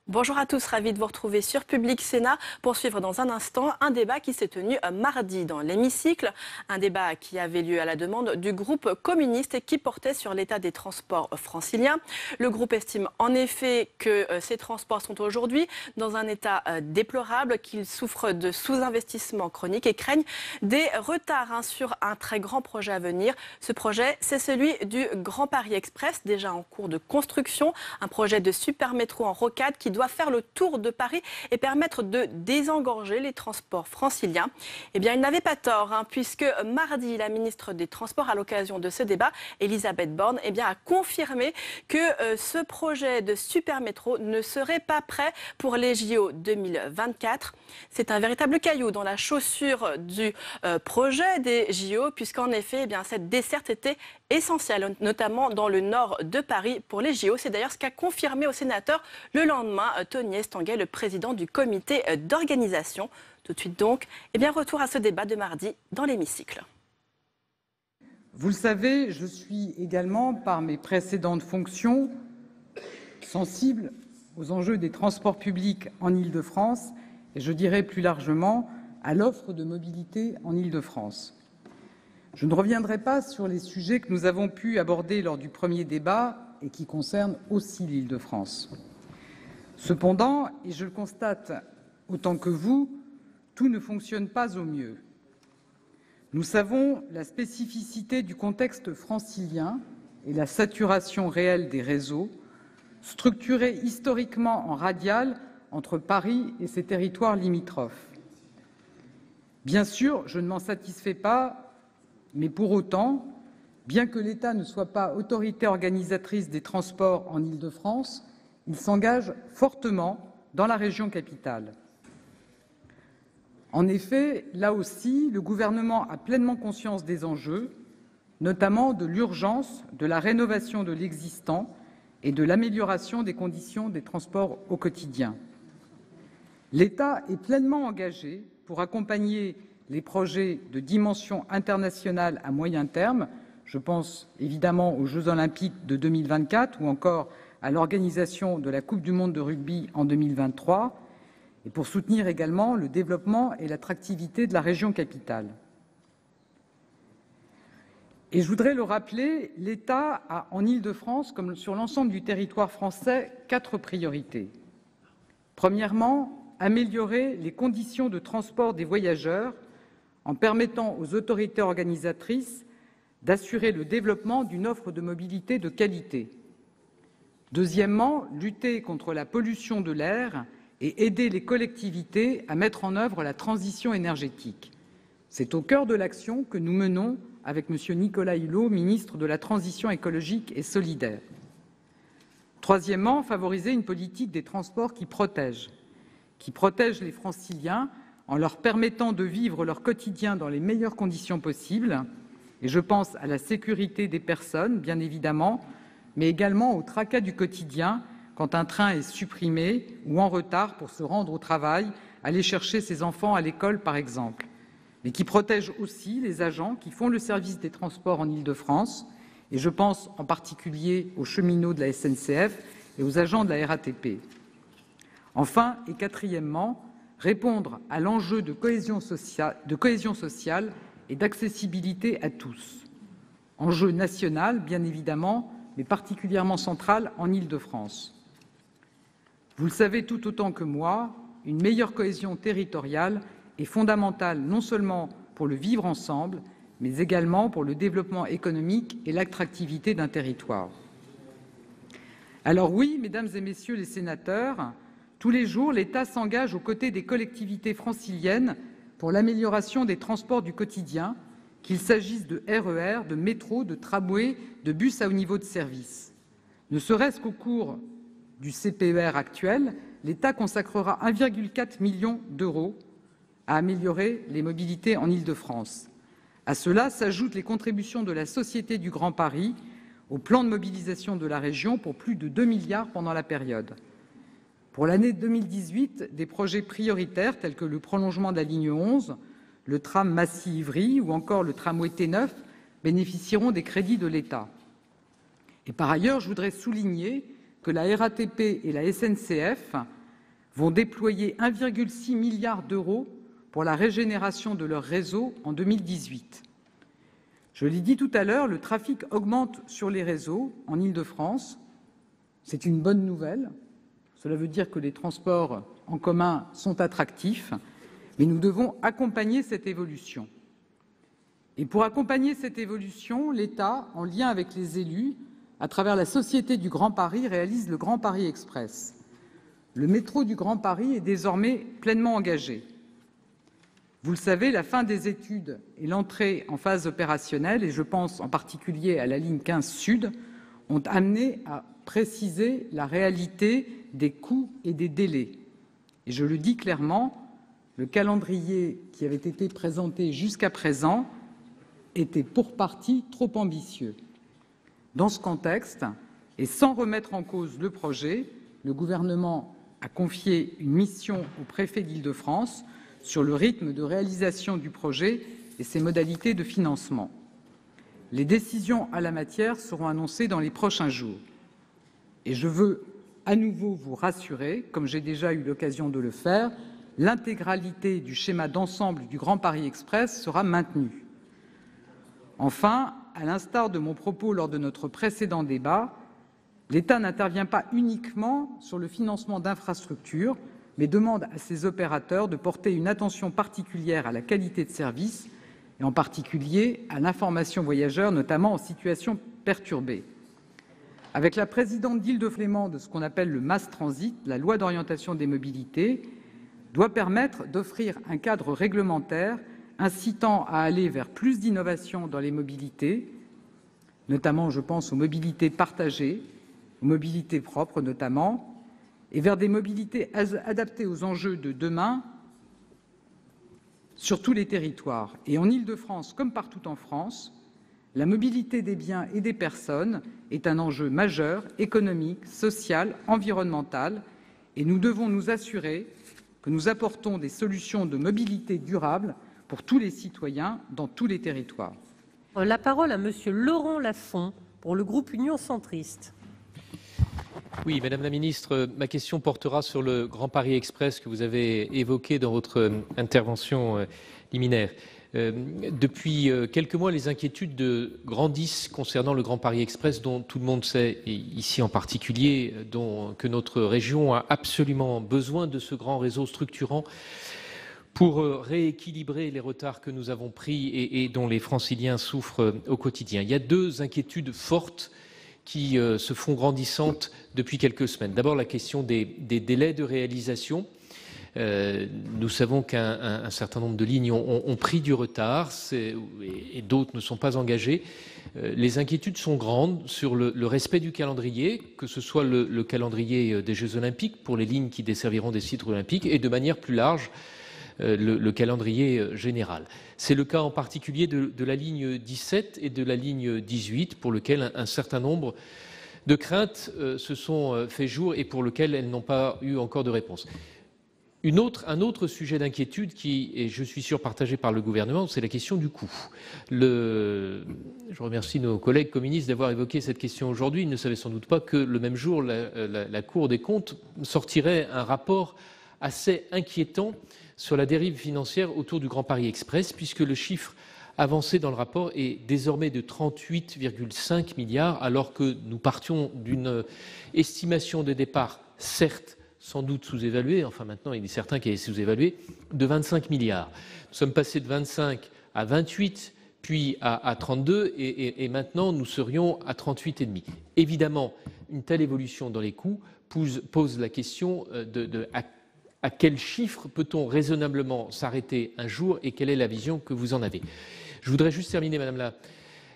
Bonjour à tous, ravi de vous retrouver sur Public Sénat pour suivre dans un instant un débat qui s'est tenu mardi dans l'hémicycle. Un débat qui avait lieu à la demande du groupe communiste et qui portait sur l'état des transports franciliens. Le groupe estime en effet que ces transports sont aujourd'hui dans un état déplorable, qu'ils souffrent de sous-investissement chronique et craignent des retards sur un très grand projet à venir. Ce projet, c'est celui du Grand Paris Express, déjà en cours de construction, un projet de super métro en rocade qui doit faire le tour de Paris et permettre de désengorger les transports franciliens. Eh bien, il n'avait pas tort, puisque mardi, la ministre des Transports, à l'occasion de ce débat, Elisabeth Borne, a confirmé que ce projet de super métro ne serait pas prêt pour les JO 2024. C'est un véritable caillou dans la chaussure du projet des JO, puisqu'en effet, cette desserte était essentielle, notamment dans le nord de Paris pour les JO. C'est d'ailleurs ce qu'a confirmé aux sénateurs le lendemain Tony Estanguet, le président du comité d'organisation. Tout de suite donc, retour à ce débat de mardi dans l'hémicycle. Vous le savez, je suis également, par mes précédentes fonctions, sensible aux enjeux des transports publics en Île-de-France et je dirais plus largement à l'offre de mobilité en Île-de-France. Je ne reviendrai pas sur les sujets que nous avons pu aborder lors du premier débat et qui concernent aussi l'Île-de-France. Cependant, et je le constate autant que vous, tout ne fonctionne pas au mieux. Nous savons la spécificité du contexte francilien et la saturation réelle des réseaux, structurés historiquement en radiale entre Paris et ses territoires limitrophes. Bien sûr, je ne m'en satisfais pas, mais pour autant, bien que l'État ne soit pas autorité organisatrice des transports en Île-de-France, il s'engage fortement dans la région capitale. En effet, là aussi, le gouvernement a pleinement conscience des enjeux, notamment de l'urgence de la rénovation de l'existant et de l'amélioration des conditions des transports au quotidien. L'État est pleinement engagé pour accompagner les projets de dimension internationale à moyen terme. Je pense évidemment aux Jeux olympiques de 2024 ou encore à l'organisation de la Coupe du monde de rugby en 2023 et pour soutenir également le développement et l'attractivité de la région capitale. Et je voudrais le rappeler, l'État a en Île-de-France, comme sur l'ensemble du territoire français, 4 priorités. Premièrement, améliorer les conditions de transport des voyageurs en permettant aux autorités organisatrices d'assurer le développement d'une offre de mobilité de qualité. Deuxièmement, lutter contre la pollution de l'air et aider les collectivités à mettre en œuvre la transition énergétique. C'est au cœur de l'action que nous menons avec M. Nicolas Hulot, ministre de la Transition écologique et solidaire. Troisièmement, favoriser une politique des transports qui protège les Franciliens en leur permettant de vivre leur quotidien dans les meilleures conditions possibles. Et je pense à la sécurité des personnes, bien évidemment, mais également au tracas du quotidien quand un train est supprimé ou en retard pour se rendre au travail, aller chercher ses enfants à l'école, par exemple. Mais qui protège aussi les agents qui font le service des transports en Île-de-France, et je pense en particulier aux cheminots de la SNCF et aux agents de la RATP. Enfin et quatrièmement, répondre à l'enjeu de cohésion sociale et d'accessibilité à tous. Enjeu national, bien évidemment, mais particulièrement central en Île-de-France. Vous le savez tout autant que moi, une meilleure cohésion territoriale est fondamentale non seulement pour le vivre ensemble, mais également pour le développement économique et l'attractivité d'un territoire. Alors oui, mesdames et messieurs les sénateurs, tous les jours, l'État s'engage aux côtés des collectivités franciliennes pour l'amélioration des transports du quotidien, qu'il s'agisse de RER, de métro, de tramway, de bus à haut niveau de service. Ne serait-ce qu'au cours du CPER actuel, l'État consacrera 1,4 million d'euros à améliorer les mobilités en Île-de-France. À cela s'ajoutent les contributions de la Société du Grand Paris au plan de mobilisation de la région pour plus de 2 milliards pendant la période. Pour l'année 2018, des projets prioritaires tels que le prolongement de la ligne 11, le tram Massy-Ivry ou encore le tramway T9 bénéficieront des crédits de l'État. Et par ailleurs, je voudrais souligner que la RATP et la SNCF vont déployer 1,6 milliard d'euros pour la régénération de leur réseau en 2018. Je l'ai dit tout à l'heure, le trafic augmente sur les réseaux en Île-de-France. C'est une bonne nouvelle. Cela veut dire que les transports en commun sont attractifs, mais nous devons accompagner cette évolution. Et pour accompagner cette évolution, l'État, en lien avec les élus, à travers la Société du Grand Paris, réalise le Grand Paris Express. Le métro du Grand Paris est désormais pleinement engagé. Vous le savez, la fin des études et l'entrée en phase opérationnelle, et je pense en particulier à la ligne 15 Sud, ont amené à préciser la réalité des coûts et des délais. Et je le dis clairement, le calendrier qui avait été présenté jusqu'à présent était pour partie trop ambitieux. Dans ce contexte, et sans remettre en cause le projet, le gouvernement a confié une mission au préfet d'Île-de-France sur le rythme de réalisation du projet et ses modalités de financement. Les décisions à la matière seront annoncées dans les prochains jours. Et je veux à nouveau vous rassurer, comme j'ai déjà eu l'occasion de le faire, l'intégralité du schéma d'ensemble du Grand Paris Express sera maintenue. Enfin, à l'instar de mon propos lors de notre précédent débat, l'État n'intervient pas uniquement sur le financement d'infrastructures, mais demande à ses opérateurs de porter une attention particulière à la qualité de service et en particulier à l'information voyageurs, notamment en situation perturbée. Avec la présidente d'Île-de-France de ce qu'on appelle le Mass Transit, la loi d'orientation des mobilités doit permettre d'offrir un cadre réglementaire incitant à aller vers plus d'innovation dans les mobilités, notamment je pense aux mobilités partagées, aux mobilités propres notamment, et vers des mobilités adaptées aux enjeux de demain sur tous les territoires. Et en Île-de-France, comme partout en France, la mobilité des biens et des personnes est un enjeu majeur, économique, social, environnemental, et nous devons nous assurer que nous apportons des solutions de mobilité durable pour tous les citoyens dans tous les territoires. La parole à Monsieur Laurent Lafont pour le groupe Union centriste. Oui, Madame la Ministre, ma question portera sur le Grand Paris Express que vous avez évoqué dans votre intervention liminaire. Depuis quelques mois, les inquiétudes grandissent concernant le Grand Paris Express, dont tout le monde sait, et ici en particulier, que notre région a absolument besoin de ce grand réseau structurant pour rééquilibrer les retards que nous avons pris et dont les Franciliens souffrent au quotidien. Il y a deux inquiétudes fortes qui se font grandissantes depuis quelques semaines. D'abord, la question des délais de réalisation. Nous savons qu'un certain nombre de lignes ont pris du retard et d'autres ne sont pas engagées. Les inquiétudes sont grandes sur le respect du calendrier, que ce soit le calendrier des Jeux Olympiques pour les lignes qui desserviront des sites olympiques et de manière plus large, le calendrier général. C'est le cas en particulier de la ligne 17 et de la ligne 18 pour lequel un certain nombre de craintes se sont fait jour et pour lequel elles n'ont pas eu encore de réponse. Un autre sujet d'inquiétude qui est, je suis sûr, partagé par le gouvernement, c'est la question du coût. Je remercie nos collègues communistes d'avoir évoqué cette question aujourd'hui. Ils ne savaient sans doute pas que le même jour, la Cour des comptes sortirait un rapport assez inquiétant sur la dérive financière autour du Grand Paris Express, puisque le chiffre avancé dans le rapport est désormais de 38,5 milliards, alors que nous partions d'une estimation de départ, certes, sans doute sous-évaluée, enfin maintenant il est certain qu'elle est sous-évaluée, de 25 milliards. Nous sommes passés de 25 à 28, puis à 32, et maintenant nous serions à 38,5. Évidemment, une telle évolution dans les coûts pose la question à quel chiffre peut-on raisonnablement s'arrêter un jour et quelle est la vision que vous en avez? Je voudrais juste terminer, Madame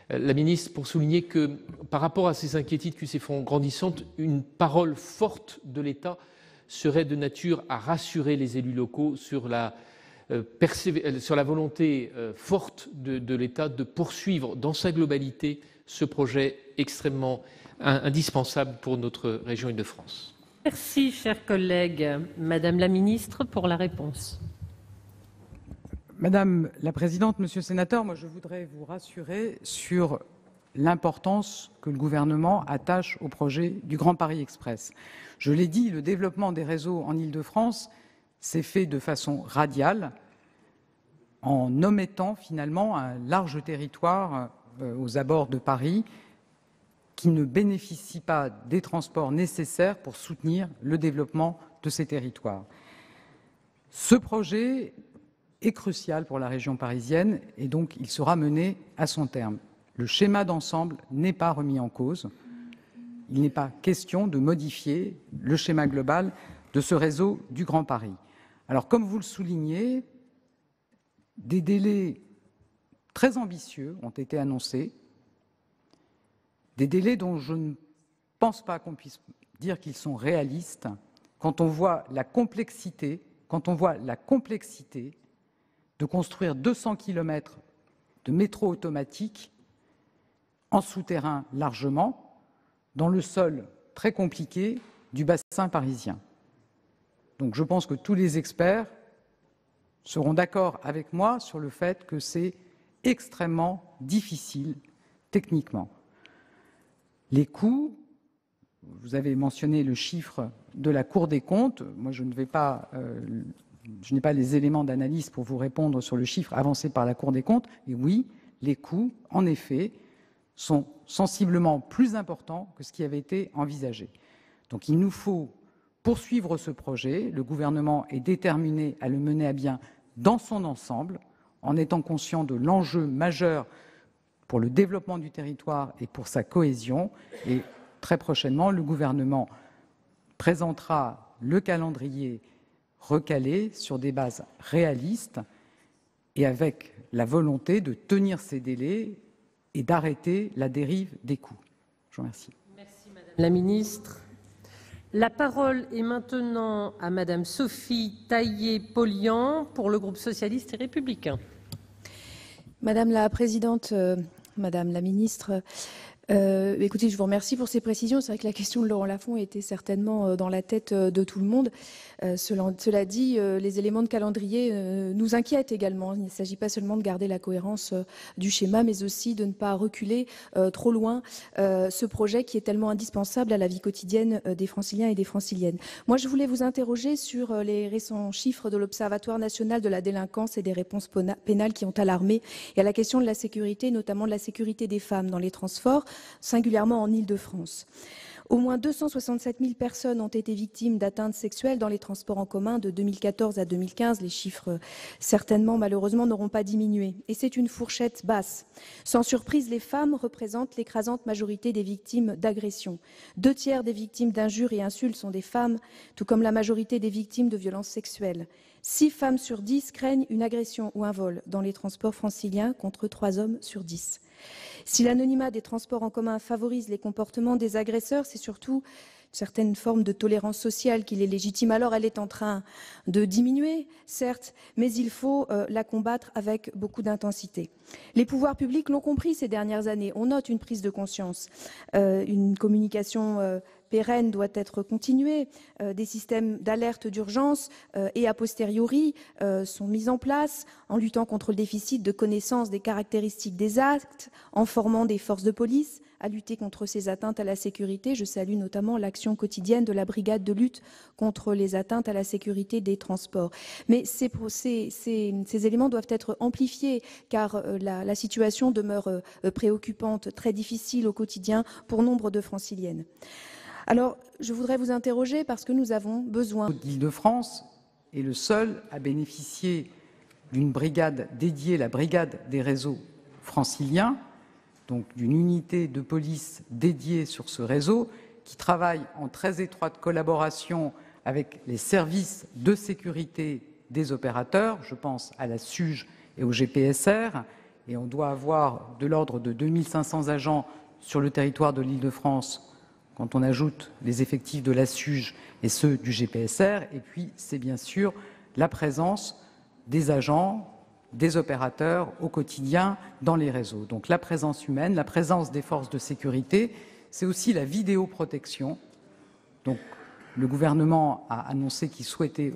la Ministre, pour souligner que par rapport à ces inquiétudes qui se font grandissantes, une parole forte de l'État serait de nature à rassurer les élus locaux sur la volonté forte de l'État de poursuivre dans sa globalité ce projet extrêmement indispensable pour notre région Île-de-France. Merci, chers collègues. Madame la Ministre, pour la réponse. Madame la Présidente, Monsieur le Sénateur, moi je voudrais vous rassurer sur l'importance que le gouvernement attache au projet du Grand Paris Express. Je l'ai dit, le développement des réseaux en Île-de-France s'est fait de façon radiale, en omettant finalement un large territoire aux abords de Paris qui ne bénéficie pas des transports nécessaires pour soutenir le développement de ces territoires. Ce projet est crucial pour la région parisienne et donc il sera mené à son terme. Le schéma d'ensemble n'est pas remis en cause. Il n'est pas question de modifier le schéma global de ce réseau du Grand Paris. Alors, comme vous le soulignez, des délais très ambitieux ont été annoncés, des délais dont je ne pense pas qu'on puisse dire qu'ils sont réalistes quand on voit la complexité de construire 200 km de métro automatique en souterrain largement, dans le sol très compliqué du bassin parisien. Donc je pense que tous les experts seront d'accord avec moi sur le fait que c'est extrêmement difficile techniquement. Les coûts, vous avez mentionné le chiffre de la Cour des comptes. Moi, je n'ai pas les éléments d'analyse pour vous répondre sur le chiffre avancé par la Cour des comptes. Et oui, les coûts, en effet, sont sensiblement plus importants que ce qui avait été envisagé. Donc il nous faut poursuivre ce projet. Le gouvernement est déterminé à le mener à bien dans son ensemble, en étant conscient de l'enjeu majeur pour le développement du territoire et pour sa cohésion. Et très prochainement, le gouvernement présentera le calendrier recalé sur des bases réalistes et avec la volonté de tenir ces délais et d'arrêter la dérive des coûts. Je vous remercie. Merci Madame la Ministre. La parole est maintenant à Madame Sophie Taillé-Polian pour le groupe socialiste et républicain. Madame la Présidente, Madame la Ministre, écoutez, je vous remercie pour ces précisions. C'est vrai que la question de Laurent Lafon était certainement dans la tête de tout le monde. Cela dit, les éléments de calendrier nous inquiètent également. Il ne s'agit pas seulement de garder la cohérence du schéma, mais aussi de ne pas reculer trop loin ce projet qui est tellement indispensable à la vie quotidienne des Franciliens et des Franciliennes. Moi, je voulais vous interroger sur les récents chiffres de l'Observatoire national de la délinquance et des réponses pénales qui ont alarmé, et à la question de la sécurité, notamment de la sécurité des femmes dans les transports, singulièrement en Île-de-France. Au moins 267 000 personnes ont été victimes d'atteintes sexuelles dans les transports en commun de 2014 à 2015. Les chiffres, certainement, malheureusement, n'auront pas diminué. Et c'est une fourchette basse. Sans surprise, les femmes représentent l'écrasante majorité des victimes d'agressions. 2 tiers des victimes d'injures et insultes sont des femmes, tout comme la majorité des victimes de violences sexuelles. 6 femmes sur 10 craignent une agression ou un vol dans les transports franciliens, contre 3 hommes sur 10. Si l'anonymat des transports en commun favorise les comportements des agresseurs, c'est surtout une certaine forme de tolérance sociale qui les légitime. Alors elle est en train de diminuer, certes, mais il faut la combattre avec beaucoup d'intensité. Les pouvoirs publics l'ont compris ces dernières années. On note une prise de conscience, une communication pérenne doit être continuée, des systèmes d'alerte d'urgence et a posteriori sont mis en place en luttant contre le déficit de connaissance des caractéristiques des actes, en formant des forces de police à lutter contre ces atteintes à la sécurité. Je salue notamment l'action quotidienne de la brigade de lutte contre les atteintes à la sécurité des transports. Mais ces éléments doivent être amplifiés car la situation demeure préoccupante, très difficile au quotidien pour nombre de franciliennes. Alors, je voudrais vous interroger parce que nous avons besoin. L'Île-de-France est le seul à bénéficier d'une brigade dédiée, la brigade des réseaux franciliens, donc d'une unité de police dédiée sur ce réseau, qui travaille en très étroite collaboration avec les services de sécurité des opérateurs. Je pense à la SUGE et au GPSR. Et on doit avoir de l'ordre de 2500 agents sur le territoire de l'Île-de-France quand on ajoute les effectifs de la SUGE et ceux du GPSR. Et puis, c'est bien sûr la présence des agents, des opérateurs au quotidien dans les réseaux. Donc la présence humaine, la présence des forces de sécurité, c'est aussi la vidéoprotection. Donc le gouvernement a annoncé qu'il souhaitait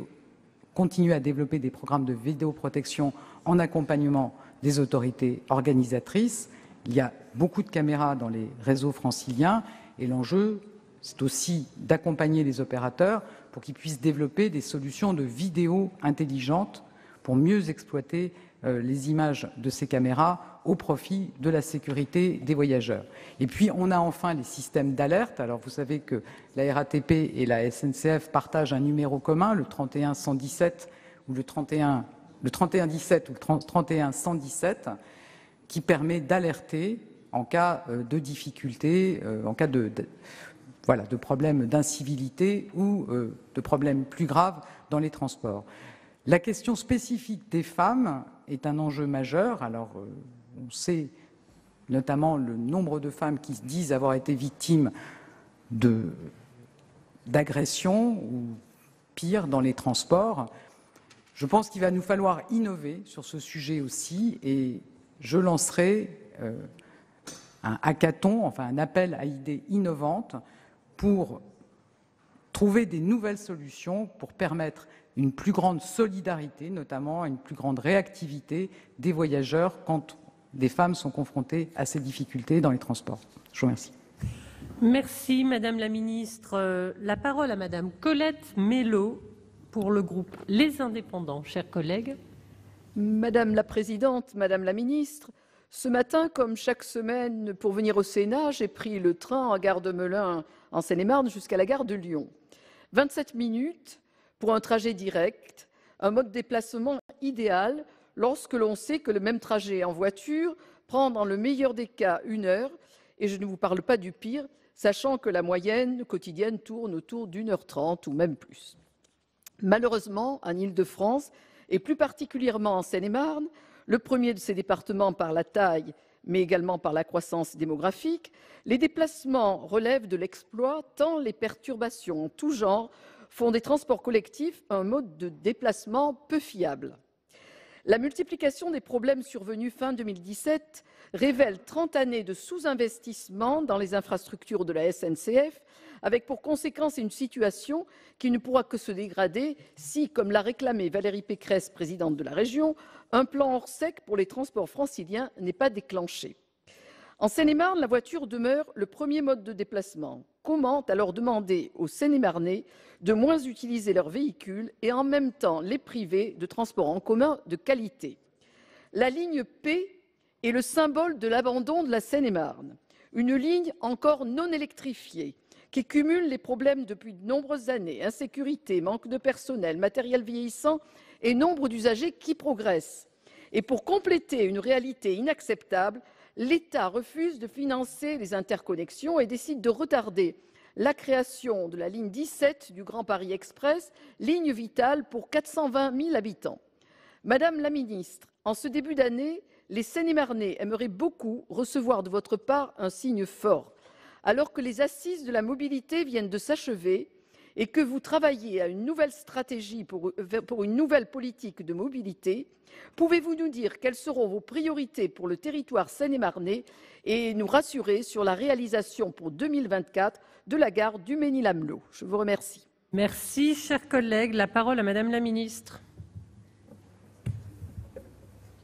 continuer à développer des programmes de vidéoprotection en accompagnement des autorités organisatrices. Il y a beaucoup de caméras dans les réseaux franciliens et l'enjeu, c'est aussi d'accompagner les opérateurs pour qu'ils puissent développer des solutions de vidéo intelligentes pour mieux exploiter les images de ces caméras au profit de la sécurité des voyageurs. Et puis, on a enfin les systèmes d'alerte. Alors, vous savez que la RATP et la SNCF partagent un numéro commun, le 3117 ou le 3117 ou le 31117, qui permet d'alerter en cas de difficulté, en cas de problèmes d'incivilité ou de problèmes plus graves dans les transports. La question spécifique des femmes est un enjeu majeur. Alors, on sait notamment le nombre de femmes qui disent avoir été victimes d'agressions ou pire dans les transports. Je pense qu'il va nous falloir innover sur ce sujet aussi et je lancerai un hackathon, enfin un appel à idées innovantes pour trouver des nouvelles solutions pour permettre une plus grande solidarité, notamment une plus grande réactivité des voyageurs quand des femmes sont confrontées à ces difficultés dans les transports. Je vous remercie. Merci Madame la Ministre. La parole à Madame Colette Mélot pour le groupe Les Indépendants. Chers collègues. Madame la Présidente, Madame la Ministre, ce matin, comme chaque semaine, pour venir au Sénat, j'ai pris le train à Gare de Melun en Seine-et-Marne jusqu'à la gare de Lyon. 27 minutes pour un trajet direct, un mode de déplacement idéal lorsque l'on sait que le même trajet en voiture prend dans le meilleur des cas 1 heure, et je ne vous parle pas du pire, sachant que la moyenne quotidienne tourne autour d'1h30 ou même plus. Malheureusement, en Île-de-France, et plus particulièrement en Seine-et-Marne, le premier de ces départements par la taille, mais également par la croissance démographique, les déplacements relèvent de l'exploit tant les perturbations en tout genre font des transports collectifs un mode de déplacement peu fiable. La multiplication des problèmes survenus fin 2017 révèle 30 années de sous-investissement dans les infrastructures de la SNCF, avec pour conséquence une situation qui ne pourra que se dégrader si, comme l'a réclamé Valérie Pécresse, présidente de la région, un plan hors sec pour les transports franciliens n'est pas déclenché. En Seine-et-Marne, la voiture demeure le premier mode de déplacement. Comment alors demander aux Seine-et-Marnais de moins utiliser leur véhicule et en même temps les priver de transports en commun de qualité? La ligne P est le symbole de l'abandon de la Seine-et-Marne. Une ligne encore non électrifiée qui cumule les problèmes depuis de nombreuses années, insécurité, manque de personnel, matériel vieillissant et nombre d'usagers qui progressent. Et pour compléter une réalité inacceptable, l'État refuse de financer les interconnexions et décide de retarder la création de la ligne 17 du Grand Paris Express, ligne vitale pour 420 000 habitants. Madame la Ministre, en ce début d'année, les Seine-et-Marnais aimeraient beaucoup recevoir de votre part un signe fort. Alors que les assises de la mobilité viennent de s'achever et que vous travaillez à une nouvelle stratégie pour une nouvelle politique de mobilité, pouvez-vous nous dire quelles seront vos priorités pour le territoire seine-et-marnais et nous rassurer sur la réalisation pour 2024 de la gare du Mesnil-Amelot? Je vous remercie. Merci, chers collègues. La parole à Madame la Ministre.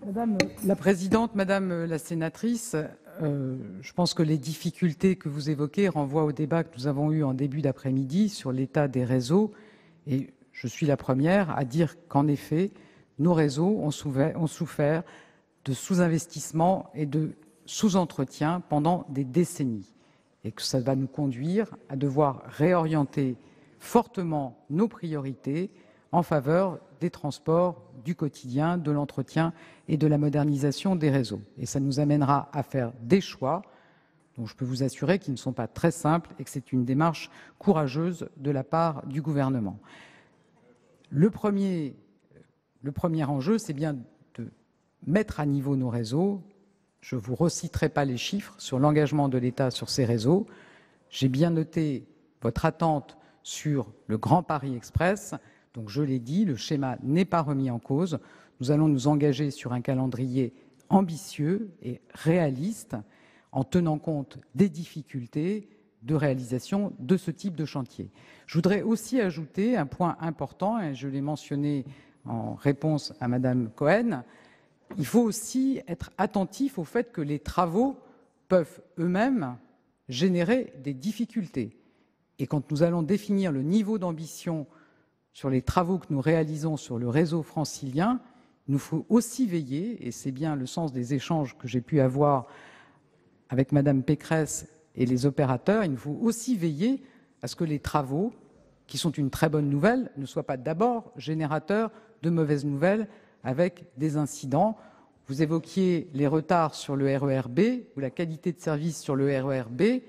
Madame la Présidente, Madame la Sénatrice, je pense que les difficultés que vous évoquez renvoient au débat que nous avons eu en début d'après-midi sur l'état des réseaux. Et je suis la première à dire qu'en effet, nos réseaux ont souffert de sous-investissement et de sous-entretien pendant des décennies. Et que ça va nous conduire à devoir réorienter fortement nos priorités en faveur des transports du quotidien, de l'entretien et de la modernisation des réseaux. Et ça nous amènera à faire des choix dont je peux vous assurer qu'ils ne sont pas très simples et que c'est une démarche courageuse de la part du gouvernement. Le premier enjeu, c'est bien de mettre à niveau nos réseaux. Je ne vous reciterai pas les chiffres sur l'engagement de l'État sur ces réseaux. J'ai bien noté votre attente sur le Grand Paris Express. Donc, je l'ai dit, le schéma n'est pas remis en cause. Nous allons nous engager sur un calendrier ambitieux et réaliste en tenant compte des difficultés de réalisation de ce type de chantier. Je voudrais aussi ajouter un point important, et je l'ai mentionné en réponse à Madame Cohen. Il faut aussi être attentif au fait que les travaux peuvent eux-mêmes générer des difficultés. Et quand nous allons définir le niveau d'ambition sur les travaux que nous réalisons sur le réseau francilien, il nous faut aussi veiller, et c'est bien le sens des échanges que j'ai pu avoir avec Mme Pécresse et les opérateurs, il nous faut aussi veiller à ce que les travaux, qui sont une très bonne nouvelle, ne soient pas d'abord générateurs de mauvaises nouvelles avec des incidents. Vous évoquiez les retards sur le RER B ou la qualité de service sur le RER B, et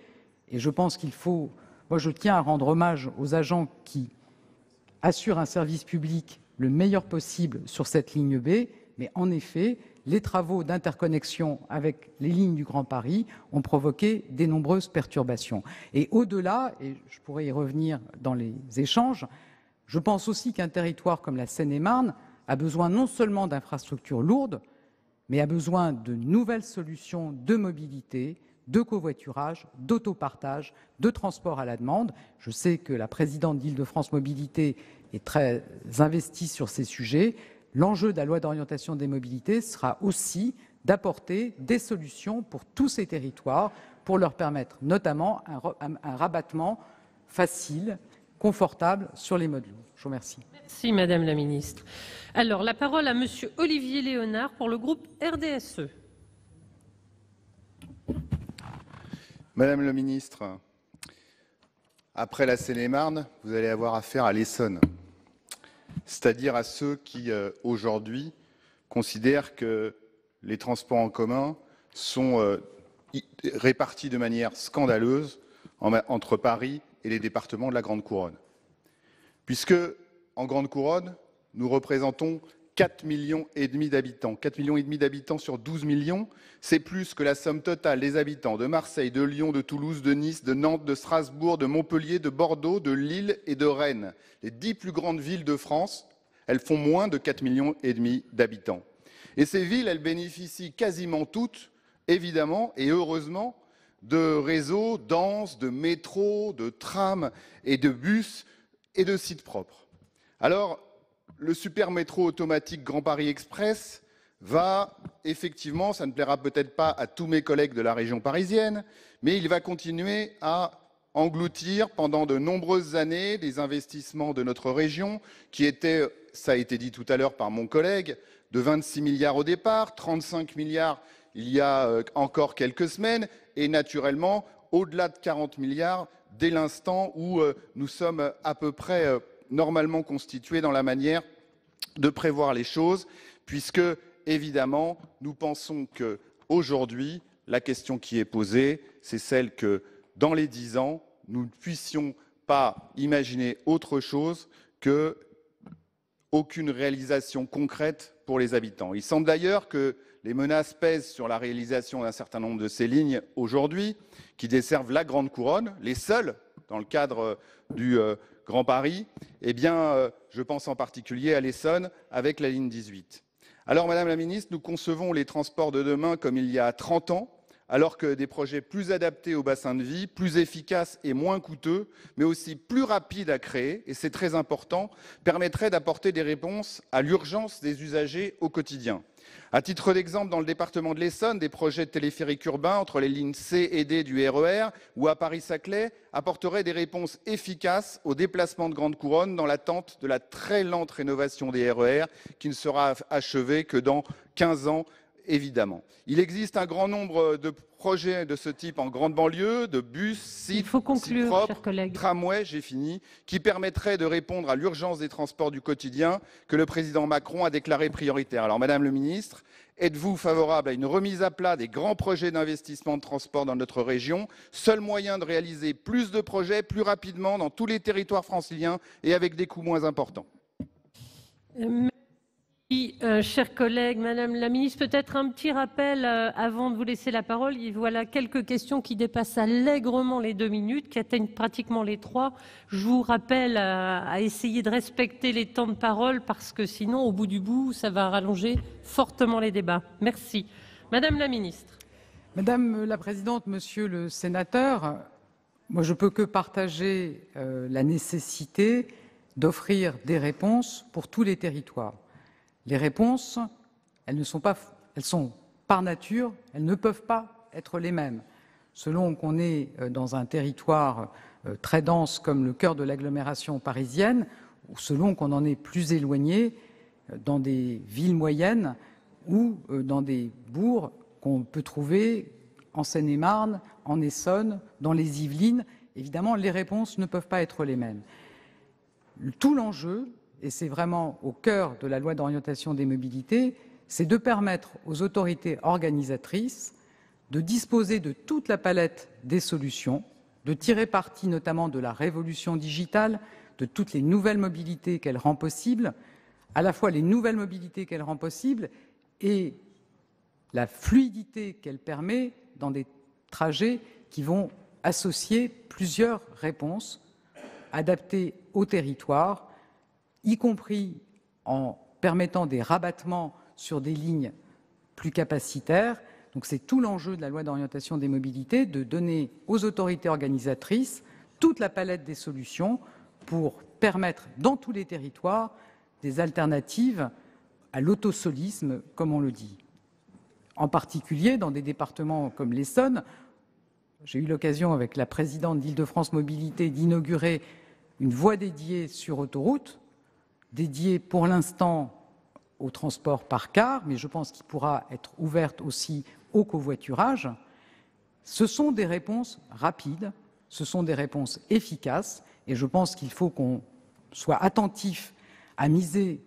je pense qu'il faut... Moi, je tiens à rendre hommage aux agents qui assurent un service public le meilleur possible sur cette ligne B, mais en effet, les travaux d'interconnexion avec les lignes du Grand Paris ont provoqué de nombreuses perturbations. Et au-delà, et je pourrais y revenir dans les échanges, je pense aussi qu'un territoire comme la Seine-et-Marne a besoin non seulement d'infrastructures lourdes, mais a besoin de nouvelles solutions de mobilité, de covoiturage, d'autopartage, de transport à la demande. Je sais que la présidente d'Île-de-France Mobilité est très investie sur ces sujets. L'enjeu de la loi d'orientation des mobilités sera aussi d'apporter des solutions pour tous ces territoires, pour leur permettre notamment un rabattement facile, confortable sur les modes lourds. Je vous remercie. Merci Madame la Ministre. Alors la parole à Monsieur Olivier Léonard pour le groupe RDSE. Madame la Ministre, après la Seine-et-Marne, vous allez avoir affaire à l'Essonne, c'est-à-dire à ceux qui, aujourd'hui, considèrent que les transports en commun sont répartis de manière scandaleuse entre Paris et les départements de la Grande Couronne. Puisque, en Grande Couronne, nous représentons 4,5 millions d'habitants. 4,5 millions d'habitants sur 12 millions, c'est plus que la somme totale des habitants de Marseille, de Lyon, de Toulouse, de Nice, de Nantes, de Strasbourg, de Montpellier, de Bordeaux, de Lille et de Rennes. Les 10 plus grandes villes de France, elles font moins de 4,5 millions d'habitants. Et ces villes, elles bénéficient quasiment toutes, évidemment et heureusement, de réseaux denses, de métros, de trams et de bus et de sites propres. Alors, le super métro automatique Grand Paris Express va, effectivement, ça ne plaira peut-être pas à tous mes collègues de la région parisienne, mais il va continuer à engloutir pendant de nombreuses années des investissements de notre région qui étaient, ça a été dit tout à l'heure par mon collègue, de 26 milliards au départ, 35 milliards il y a encore quelques semaines, et naturellement au-delà de 40 milliards dès l'instant où nous sommes à peu près normalement constitués dans la manière de prévoir les choses, puisque, évidemment, nous pensons qu'aujourd'hui, la question qui est posée, c'est celle que, dans les 10 ans, nous ne puissions pas imaginer autre chose qu'aucune réalisation concrète pour les habitants. Il semble d'ailleurs que les menaces pèsent sur la réalisation d'un certain nombre de ces lignes aujourd'hui, qui desservent la Grande Couronne, les seules dans le cadre du Grand Paris. Eh bien, je pense en particulier à l'Essonne avec la ligne 18. Alors, Madame la Ministre, nous concevons les transports de demain comme il y a 30 ans, alors que des projets plus adaptés au bassin de vie, plus efficaces et moins coûteux, mais aussi plus rapides à créer, et c'est très important, permettraient d'apporter des réponses à l'urgence des usagers au quotidien. À titre d'exemple, dans le département de l'Essonne, des projets de téléphérique urbain entre les lignes C et D du RER ou à Paris-Saclay apporteraient des réponses efficaces aux déplacements de Grande Couronne dans l'attente de la très lente rénovation des RER qui ne sera achevée que dans 15 ans, évidemment. Il existe un grand nombre de projets de ce type en grande banlieue, de bus, sites propres, tramways, j'ai fini, qui permettraient de répondre à l'urgence des transports du quotidien que le président Macron a déclaré prioritaire. Alors, Madame le Ministre, êtes-vous favorable à une remise à plat des grands projets d'investissement de transport dans notre région, seul moyen de réaliser plus de projets plus rapidement dans tous les territoires franciliens et avec des coûts moins importants? Chers collègues, Madame la Ministre, peut-être un petit rappel avant de vous laisser la parole. Et voilà quelques questions qui dépassent allègrement les 2 minutes, qui atteignent pratiquement les 3. Je vous rappelle à essayer de respecter les temps de parole parce que sinon, au bout du bout, ça va rallonger fortement les débats. Merci. Madame la Ministre. Madame la Présidente, Monsieur le Sénateur, moi je peux que partager la nécessité d'offrir des réponses pour tous les territoires. Les réponses, elles sont par nature, elles ne peuvent pas être les mêmes. selon qu'on est dans un territoire très dense comme le cœur de l'agglomération parisienne, ou selon qu'on en est plus éloigné dans des villes moyennes ou dans des bourgs qu'on peut trouver en Seine-et-Marne, en Essonne, dans les Yvelines. Évidemment, les réponses ne peuvent pas être les mêmes. Tout l'enjeu, et c'est vraiment au cœur de la loi d'orientation des mobilités, c'est de permettre aux autorités organisatrices de disposer de toute la palette des solutions, de tirer parti notamment de la révolution digitale, de toutes les nouvelles mobilités qu'elle rend possibles, à la fois les nouvelles mobilités qu'elle rend possibles et la fluidité qu'elle permet dans des trajets qui vont associer plusieurs réponses adaptées au territoire, y compris en permettant des rabattements sur des lignes plus capacitaires. Donc c'est tout l'enjeu de la loi d'orientation des mobilités, de donner aux autorités organisatrices toute la palette des solutions pour permettre dans tous les territoires des alternatives à l'autosolisme, comme on le dit. En particulier dans des départements comme l'Essonne, j'ai eu l'occasion avec la présidente d'Île-de-France Mobilité d'inaugurer une voie dédiée sur autoroute, dédiée pour l'instant au transport par car, mais je pense qu'il pourra être ouverte aussi au covoiturage. Ce sont des réponses rapides, ce sont des réponses efficaces, et je pense qu'il faut qu'on soit attentif à miser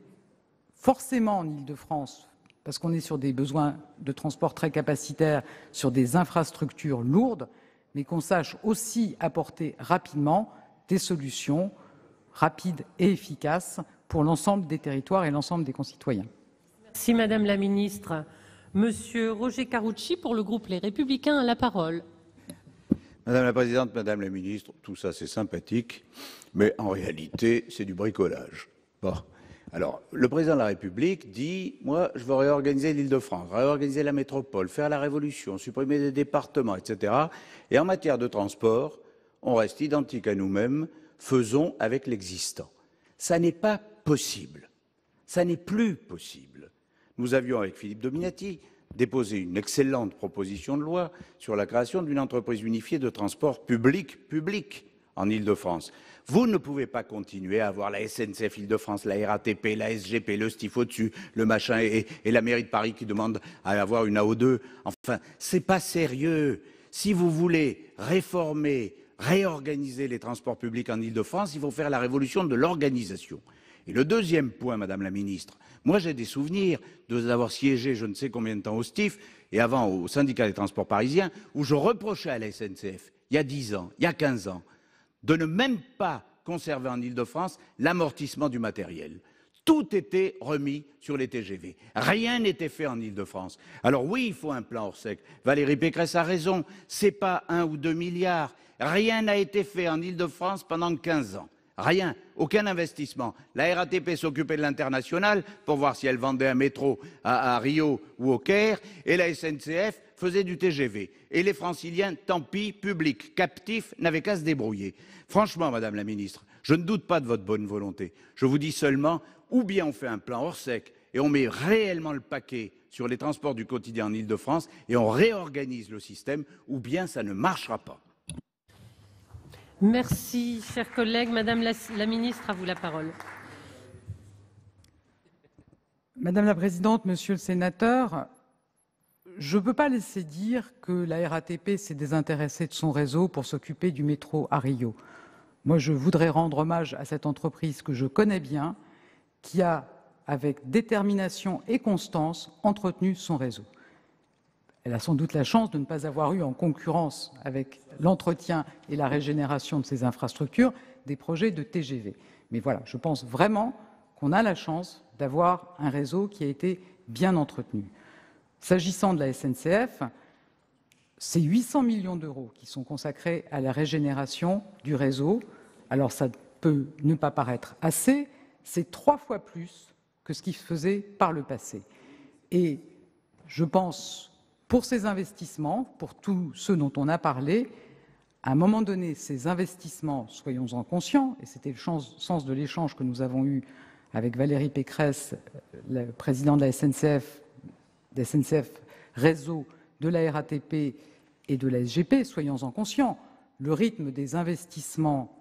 forcément en Île-de-France, parce qu'on est sur des besoins de transport très capacitaires, sur des infrastructures lourdes, mais qu'on sache aussi apporter rapidement des solutions rapides et efficaces pour l'ensemble des territoires et l'ensemble des concitoyens. Merci Madame la Ministre. Monsieur Roger Carucci, pour le groupe Les Républicains, a la parole. Madame la Présidente, Madame la Ministre, tout ça c'est sympathique, mais en réalité c'est du bricolage. Bon. Alors, le Président de la République dit « Moi, je veux réorganiser l'Île-de-France, réorganiser la métropole, faire la révolution, supprimer des départements, etc. » Et en matière de transport, on reste identique à nous-mêmes, faisons avec l'existant. Ça n'est pas possible. Ça n'est plus possible. Nous avions, avec Philippe Dominati, déposé une excellente proposition de loi sur la création d'une entreprise unifiée de transport public en Île-de-France. Vous ne pouvez pas continuer à avoir la SNCF Île-de-France, la RATP, la SGP, le STIF au-dessus, le machin et la mairie de Paris qui demande à avoir une AO2. Enfin, c'est pas sérieux. Si vous voulez réformer, réorganiser les transports publics en Île-de-France, il faut faire la révolution de l'organisation. Et le deuxième point, Madame la Ministre, moi j'ai des souvenirs d'avoir siégé je ne sais combien de temps au STIF et avant au syndicat des transports parisiens où je reprochais à la SNCF, il y a 10 ans, il y a 15 ans, de ne même pas conserver en Île-de-France l'amortissement du matériel. Tout était remis sur les TGV. Rien n'était fait en Île-de-France. Alors oui, il faut un plan Orsec. Valérie Pécresse a raison, ce n'est pas 1 ou 2 milliards. Rien n'a été fait en Île-de-France pendant 15 ans. Rien, aucun investissement. La RATP s'occupait de l'international pour voir si elle vendait un métro à Rio ou au Caire, et la SNCF faisait du TGV. Et les franciliens, tant pis, publics, captifs, n'avaient qu'à se débrouiller. Franchement, Madame la Ministre, je ne doute pas de votre bonne volonté. Je vous dis seulement, ou bien on fait un plan Orsec et on met réellement le paquet sur les transports du quotidien en Île-de-France et on réorganise le système, ou bien ça ne marchera pas. Merci, chers collègues. Madame la Ministre, à vous la parole. Madame la Présidente, Monsieur le Sénateur, je ne peux pas laisser dire que la RATP s'est désintéressée de son réseau pour s'occuper du métro à Rio. Moi, je voudrais rendre hommage à cette entreprise que je connais bien, qui a, avec détermination et constance, entretenu son réseau. Elle a sans doute la chance de ne pas avoir eu en concurrence avec l'entretien et la régénération de ses infrastructures des projets de TGV. Mais voilà, je pense vraiment qu'on a la chance d'avoir un réseau qui a été bien entretenu. S'agissant de la SNCF, c'est 800 millions d'euros qui sont consacrés à la régénération du réseau. Alors ça peut ne pas paraître assez, c'est 3 fois plus que ce qui se faisait par le passé. Et je pense, pour ces investissements, pour tous ceux dont on a parlé, à un moment donné, ces investissements, soyons-en conscients, et c'était le sens de l'échange que nous avons eu avec Valérie Pécresse, le président de la SNCF Réseau, de la RATP et de la SGP, soyons-en conscients. Le rythme des investissements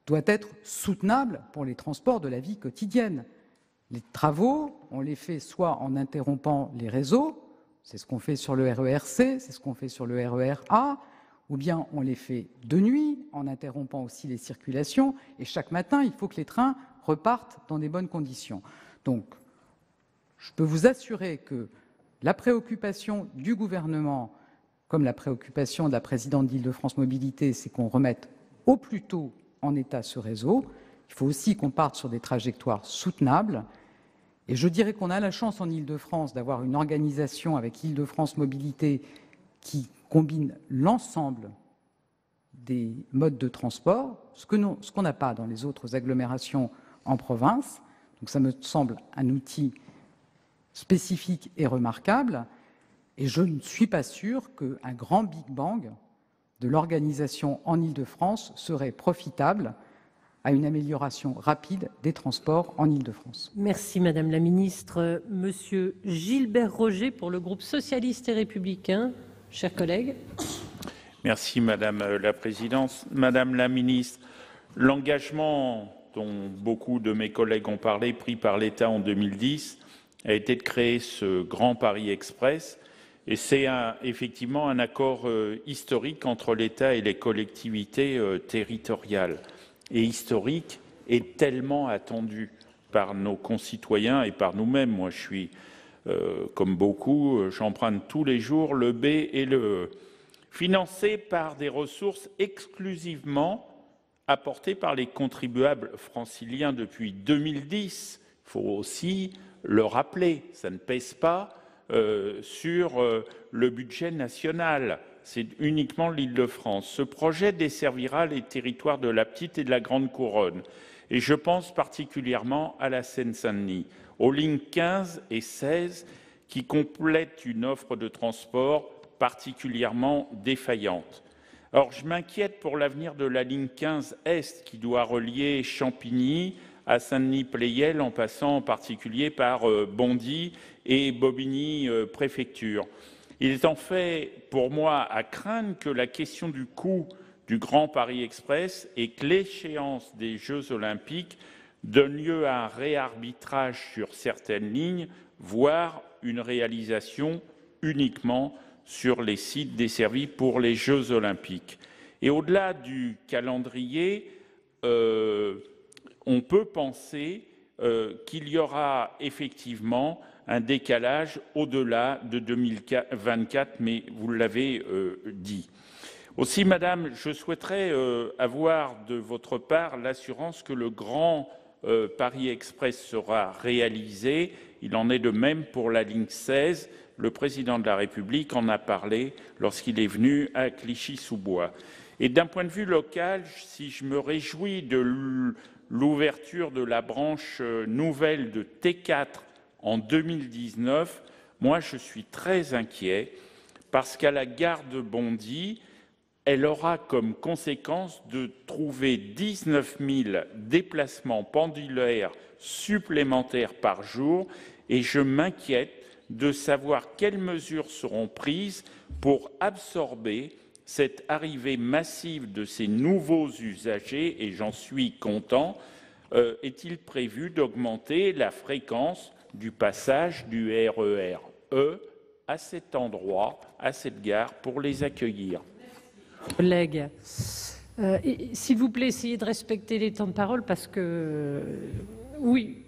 doit être soutenable pour les transports de la vie quotidienne. Les travaux, on les fait soit en interrompant les réseaux, c'est ce qu'on fait sur le RER-C, c'est ce qu'on fait sur le RER-A, ou bien on les fait de nuit, en interrompant aussi les circulations, et chaque matin, il faut que les trains repartent dans des bonnes conditions. Donc, je peux vous assurer que la préoccupation du gouvernement, comme la préoccupation de la présidente d'Île-de-France Mobilités, c'est qu'on remette au plus tôt en état ce réseau. Il faut aussi qu'on parte sur des trajectoires soutenables. Et je dirais qu'on a la chance en Île-de-France d'avoir une organisation avec Île-de-France Mobilités qui combine l'ensemble des modes de transport, ce qu'on n'a pas dans les autres agglomérations en province. Donc ça me semble un outil spécifique et remarquable. Et je ne suis pas sûr qu'un grand Big Bang de l'organisation en Île-de-France serait profitable à une amélioration rapide des transports en Île-de-France. Merci Madame la Ministre. Monsieur Gilbert Roger pour le groupe socialiste et républicain. Chers collègues. Merci Madame la Présidente. Madame la Ministre, l'engagement dont beaucoup de mes collègues ont parlé, pris par l'État en 2010, a été de créer ce Grand Paris Express. Et c'est effectivement un accord historique entre l'État et les collectivités territoriales. Et historique et tellement attendu par nos concitoyens et par nous-mêmes. Moi, je suis, comme beaucoup, j'emprunte tous les jours le B et le E. Financé par des ressources exclusivement apportées par les contribuables franciliens depuis 2010. Il faut aussi le rappeler, ça ne pèse pas sur le budget national. C'est uniquement l'Île-de-France. Ce projet desservira les territoires de la Petite et de la Grande Couronne. Et je pense particulièrement à la Seine-Saint-Denis, aux lignes 15 et 16 qui complètent une offre de transport particulièrement défaillante. Or, je m'inquiète pour l'avenir de la ligne 15 Est qui doit relier Champigny à Saint-Denis-Pleyel en passant en particulier par Bondy et Bobigny-Préfecture. Il est en fait, pour moi, à craindre que la question du coût du Grand Paris Express et que l'échéance des Jeux Olympiques donne lieu à un réarbitrage sur certaines lignes, voire une réalisation uniquement sur les sites desservis pour les Jeux Olympiques. Et au-delà du calendrier, on peut penser qu'il y aura effectivement un décalage au-delà de 2024, mais vous l'avez dit. Aussi, Madame, je souhaiterais avoir de votre part l'assurance que le Grand Paris Express sera réalisé. Il en est de même pour la ligne 16. Le Président de la République en a parlé lorsqu'il est venu à Clichy-sous-Bois. Et d'un point de vue local, si je me réjouis de l'ouverture de la branche nouvelle de T4 en 2019, moi je suis très inquiet parce qu'à la gare de Bondy, elle aura comme conséquence de trouver 19 000 déplacements pendulaires supplémentaires par jour et je m'inquiète de savoir quelles mesures seront prises pour absorber cette arrivée massive de ces nouveaux usagers, et j'en suis content. Est-il prévu d'augmenter la fréquence du passage du RER E à cet endroit, à cette gare, pour les accueillir? Collègues, s'il vous plaît, essayez de respecter les temps de parole parce que... Oui.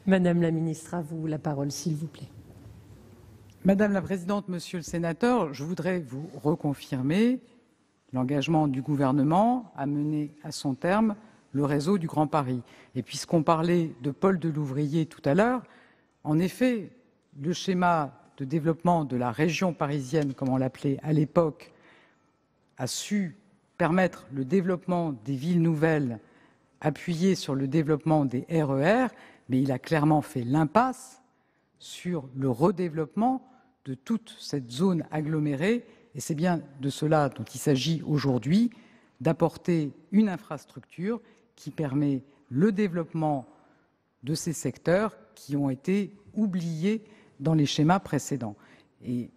Madame la Ministre, à vous la parole, s'il vous plaît. Madame la Présidente, Monsieur le Sénateur, je voudrais vous reconfirmer l'engagement du gouvernement à mener à son terme le réseau du Grand Paris. Et puisqu'on parlait de Paul Delouvrier tout à l'heure, en effet, le schéma de développement de la région parisienne, comme on l'appelait à l'époque, a su permettre le développement des villes nouvelles appuyé sur le développement des RER, mais il a clairement fait l'impasse sur le redéveloppement de toute cette zone agglomérée. Et c'est bien de cela dont il s'agit aujourd'hui, d'apporter une infrastructure qui permet le développement de ces secteurs qui ont été oubliés dans les schémas précédents. Et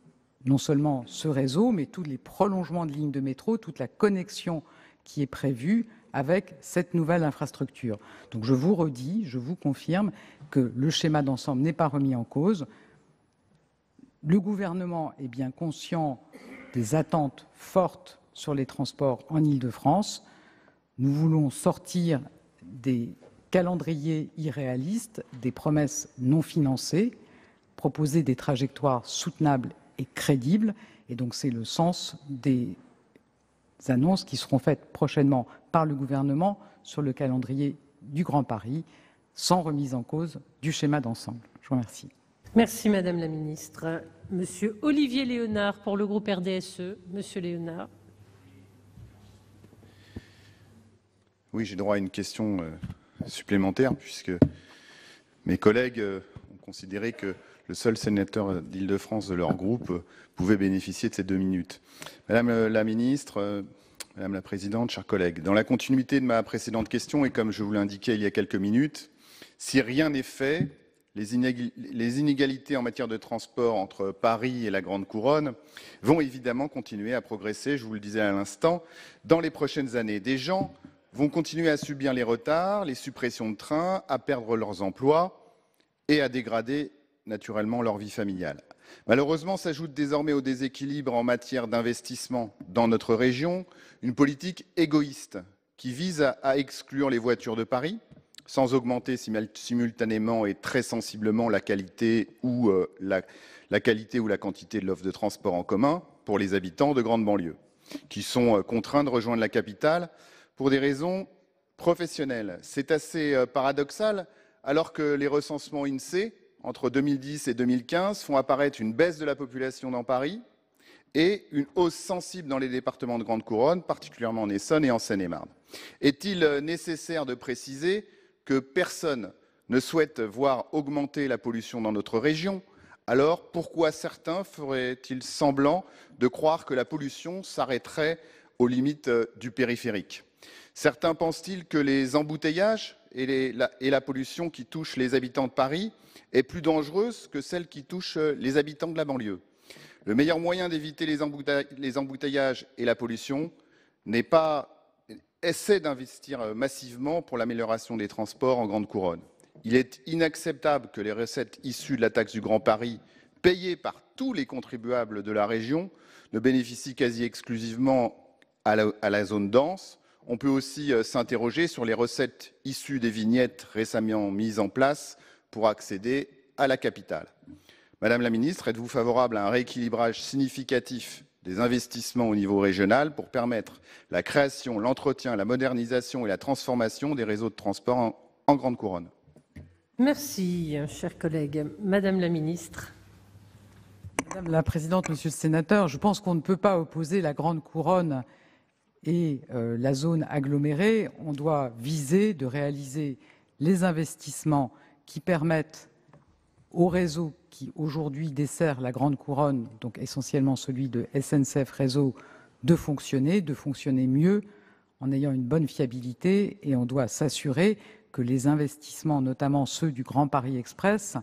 non seulement ce réseau, mais tous les prolongements de lignes de métro, toute la connexion qui est prévue avec cette nouvelle infrastructure. Donc je vous redis, je vous confirme que le schéma d'ensemble n'est pas remis en cause. Le gouvernement est bien conscient des attentes fortes sur les transports en Île-de-France. Nous voulons sortir des calendriers irréalistes, des promesses non financées, proposer des trajectoires soutenables et crédibles. Et donc c'est le sens des annonces qui seront faites prochainement par le gouvernement sur le calendrier du Grand Paris, sans remise en cause du schéma d'ensemble. Je vous remercie. Merci Madame la Ministre. Monsieur Olivier Léonard pour le groupe RDSE. Monsieur Léonard. Oui, j'ai droit à une question supplémentaire, puisque mes collègues ont considéré que le seul sénateur d'Île-de-France de leur groupe pouvait bénéficier de ces 2 minutes. Madame la ministre, Madame la Présidente, chers collègues, dans la continuité de ma précédente question, et comme je vous l'indiquais il y a quelques minutes, si rien n'est fait, les inégalités en matière de transport entre Paris et la Grande Couronne vont évidemment continuer à progresser, je vous le disais à l'instant, dans les prochaines années. Des gens vont continuer à subir les retards, les suppressions de trains, à perdre leurs emplois et à dégrader naturellement leur vie familiale. Malheureusement, s'ajoute désormais au déséquilibre en matière d'investissement dans notre région une politique égoïste qui vise à exclure les voitures de Paris sans augmenter simultanément et très sensiblement la qualité ou la quantité de l'offre de transport en commun pour les habitants de grandes banlieues, qui sont contraints de rejoindre la capitale pour des raisons professionnelles. C'est assez paradoxal, alors que les recensements INSEE, entre 2010 et 2015, font apparaître une baisse de la population dans Paris et une hausse sensible dans les départements de Grande Couronne, particulièrement en Essonne et en Seine-et-Marne. Est-il nécessaire de préciser que personne ne souhaite voir augmenter la pollution dans notre région? Alors pourquoi certains feraient-ils semblant de croire que la pollution s'arrêterait aux limites du périphérique? Certains pensent-ils que les embouteillages et la pollution qui touchent les habitants de Paris est plus dangereuse que celle qui touche les habitants de la banlieue? Le meilleur moyen d'éviter les embouteillages et la pollution n'est pas essayer d'investir massivement pour l'amélioration des transports en Grande Couronne. Il est inacceptable que les recettes issues de la taxe du Grand Paris, payées par tous les contribuables de la région, ne bénéficient quasi exclusivement à la zone dense. On peut aussi s'interroger sur les recettes issues des vignettes récemment mises en place pour accéder à la capitale. Madame la ministre, êtes-vous favorable à un rééquilibrage significatif des investissements au niveau régional pour permettre la création, l'entretien, la modernisation et la transformation des réseaux de transport en Grande Couronne? Merci, chers collègues. Madame la ministre. Madame la Présidente, Monsieur le Sénateur, je pense qu'on ne peut pas opposer la Grande Couronne et la zone agglomérée. On doit viser de réaliser les investissements qui permettent au réseau qui aujourd'hui dessert la Grande Couronne, donc essentiellement celui de SNCF Réseau, de fonctionner mieux en ayant une bonne fiabilité, et on doit s'assurer que les investissements, notamment ceux du Grand Paris Express,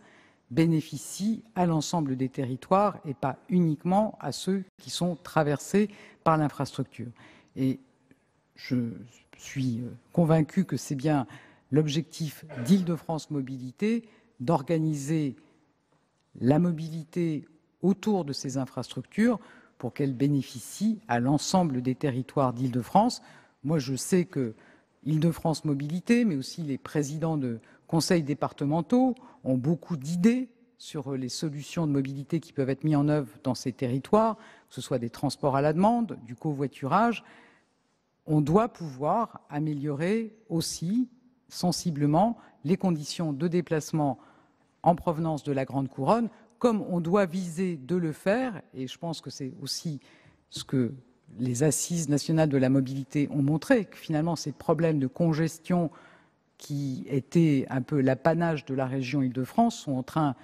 bénéficient à l'ensemble des territoires et pas uniquement à ceux qui sont traversés par l'infrastructure. Et je suis convaincu que c'est bien l'objectif d'Île-de-France Mobilité d'organiser la mobilité autour de ces infrastructures pour qu'elles bénéficient à l'ensemble des territoires d'Île-de-France. Moi, je sais que Île-de-France Mobilité, mais aussi les présidents de conseils départementaux, ont beaucoup d'idées sur les solutions de mobilité qui peuvent être mises en œuvre dans ces territoires, que ce soit des transports à la demande, du covoiturage. On doit pouvoir améliorer aussi sensiblement les conditions de déplacement en provenance de la Grande Couronne, comme on doit viser de le faire, et je pense que c'est aussi ce que les Assises nationales de la mobilité ont montré, que finalement ces problèmes de congestion qui étaient un peu l'apanage de la région Île-de-France sont en train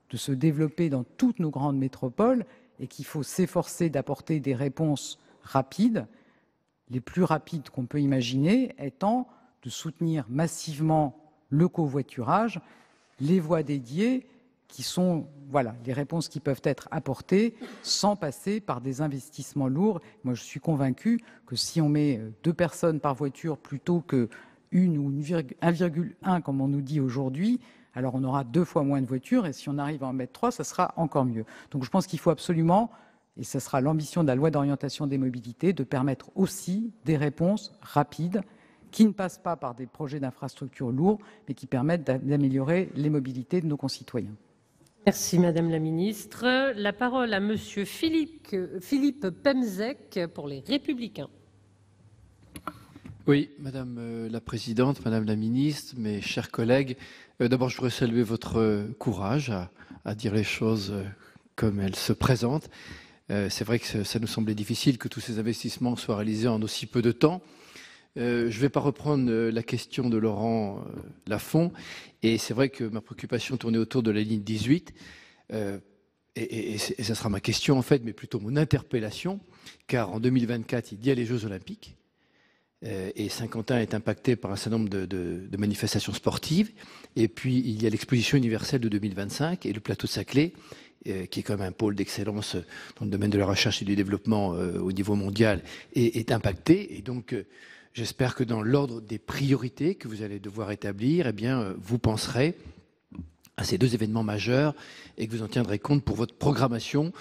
de se développer dans toutes nos grandes métropoles et qu'il faut s'efforcer d'apporter des réponses rapides, les plus rapides qu'on peut imaginer étant de soutenir massivement le covoiturage, les voies dédiées qui sont les réponses qui peuvent être apportées sans passer par des investissements lourds. Moi, je suis convaincu que si on met 2 personnes par voiture plutôt que 1 ou 1,1 comme on nous dit aujourd'hui, alors on aura 2 fois moins de voitures, et si on arrive à en mettre 3, ça sera encore mieux. Donc je pense qu'il faut absolument, et ce sera l'ambition de la loi d'orientation des mobilités, de permettre aussi des réponses rapides qui ne passent pas par des projets d'infrastructures lourds, mais qui permettent d'améliorer les mobilités de nos concitoyens. Merci Madame la Ministre. La parole à Monsieur Philippe Pemezec pour les Républicains. Oui, Madame la Présidente, Madame la Ministre, mes chers collègues, d'abord je voudrais saluer votre courage à dire les choses comme elles se présentent. C'est vrai que ça nous semblait difficile que tous ces investissements soient réalisés en aussi peu de temps. Je ne vais pas reprendre la question de Laurent Lafon, et c'est vrai que ma préoccupation tournait autour de la ligne 18, et ça sera ma question en fait, mais plutôt mon interpellation, car en 2024, il y a les Jeux Olympiques, et Saint-Quentin est impacté par un certain nombre de manifestations sportives, et puis il y a l'exposition universelle de 2025 et le plateau de Saclay, qui est quand même un pôle d'excellence dans le domaine de la recherche et du développement au niveau mondial, est impacté, et donc j'espère que dans l'ordre des priorités que vous allez devoir établir, eh bien, vous penserez à ces 2 événements majeurs et que vous en tiendrez compte pour votre programmation.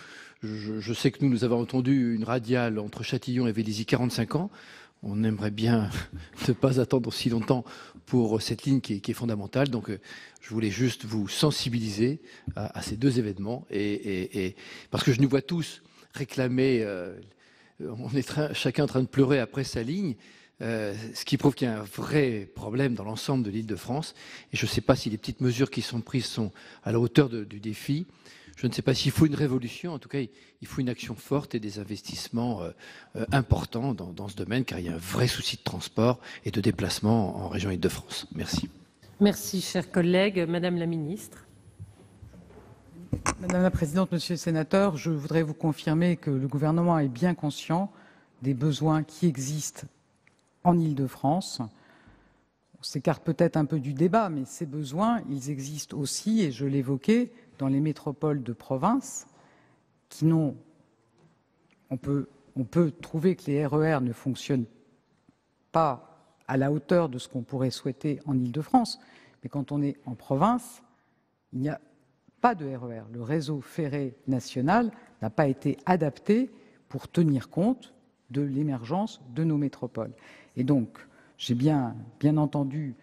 Je sais que nous avons entendu une radiale entre Châtillon et Vélizy, 45 ans. On aimerait bien ne pas attendre aussi longtemps pour cette ligne qui est fondamentale. Donc, je voulais juste vous sensibiliser à ces 2 événements, et parce que je nous vois tous réclamer, on est chacun en train de pleurer après sa ligne, ce qui prouve qu'il y a un vrai problème dans l'ensemble de l'Île-de-France. Et je ne sais pas si les petites mesures qui sont prises sont à la hauteur du défi. Je ne sais pas s'il faut une révolution. En tout cas, il faut une action forte et des investissements importants dans ce domaine, car il y a un vrai souci de transport et de déplacement en région Île-de-France. Merci. Merci, chers collègues. Madame la Ministre. Madame la Présidente, Monsieur le Sénateur, je voudrais vous confirmer que le gouvernement est bien conscient des besoins qui existent en Île-de-France. On s'écarte peut-être un peu du débat, mais ces besoins, ils existent aussi, et je l'évoquais, dans les métropoles de province, qui n'ont... On peut trouver que les RER ne fonctionnent pas à la hauteur de ce qu'on pourrait souhaiter en Île-de-France, mais quand on est en province, il n'y a pas de RER. Le réseau ferré national n'a pas été adapté pour tenir compte de l'émergence de nos métropoles. Et donc, j'ai bien entendu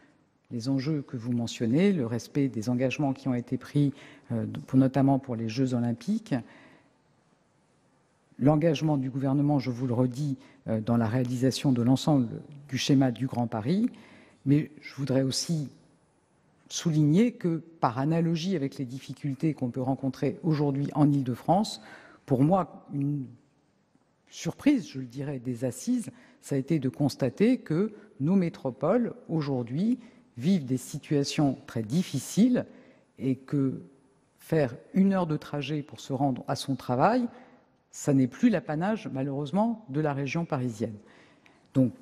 les enjeux que vous mentionnez, le respect des engagements qui ont été pris, notamment pour les Jeux Olympiques. L'engagement du gouvernement, je vous le redis, dans la réalisation de l'ensemble du schéma du Grand Paris. Mais je voudrais aussi souligner que, par analogie avec les difficultés qu'on peut rencontrer aujourd'hui en Île-de-France, pour moi, une surprise, je le dirais, des assises, ça a été de constater que nos métropoles, aujourd'hui, vivent des situations très difficiles, et que faire 1 heure de trajet pour se rendre à son travail, ça n'est plus l'apanage, malheureusement, de la région parisienne. Donc,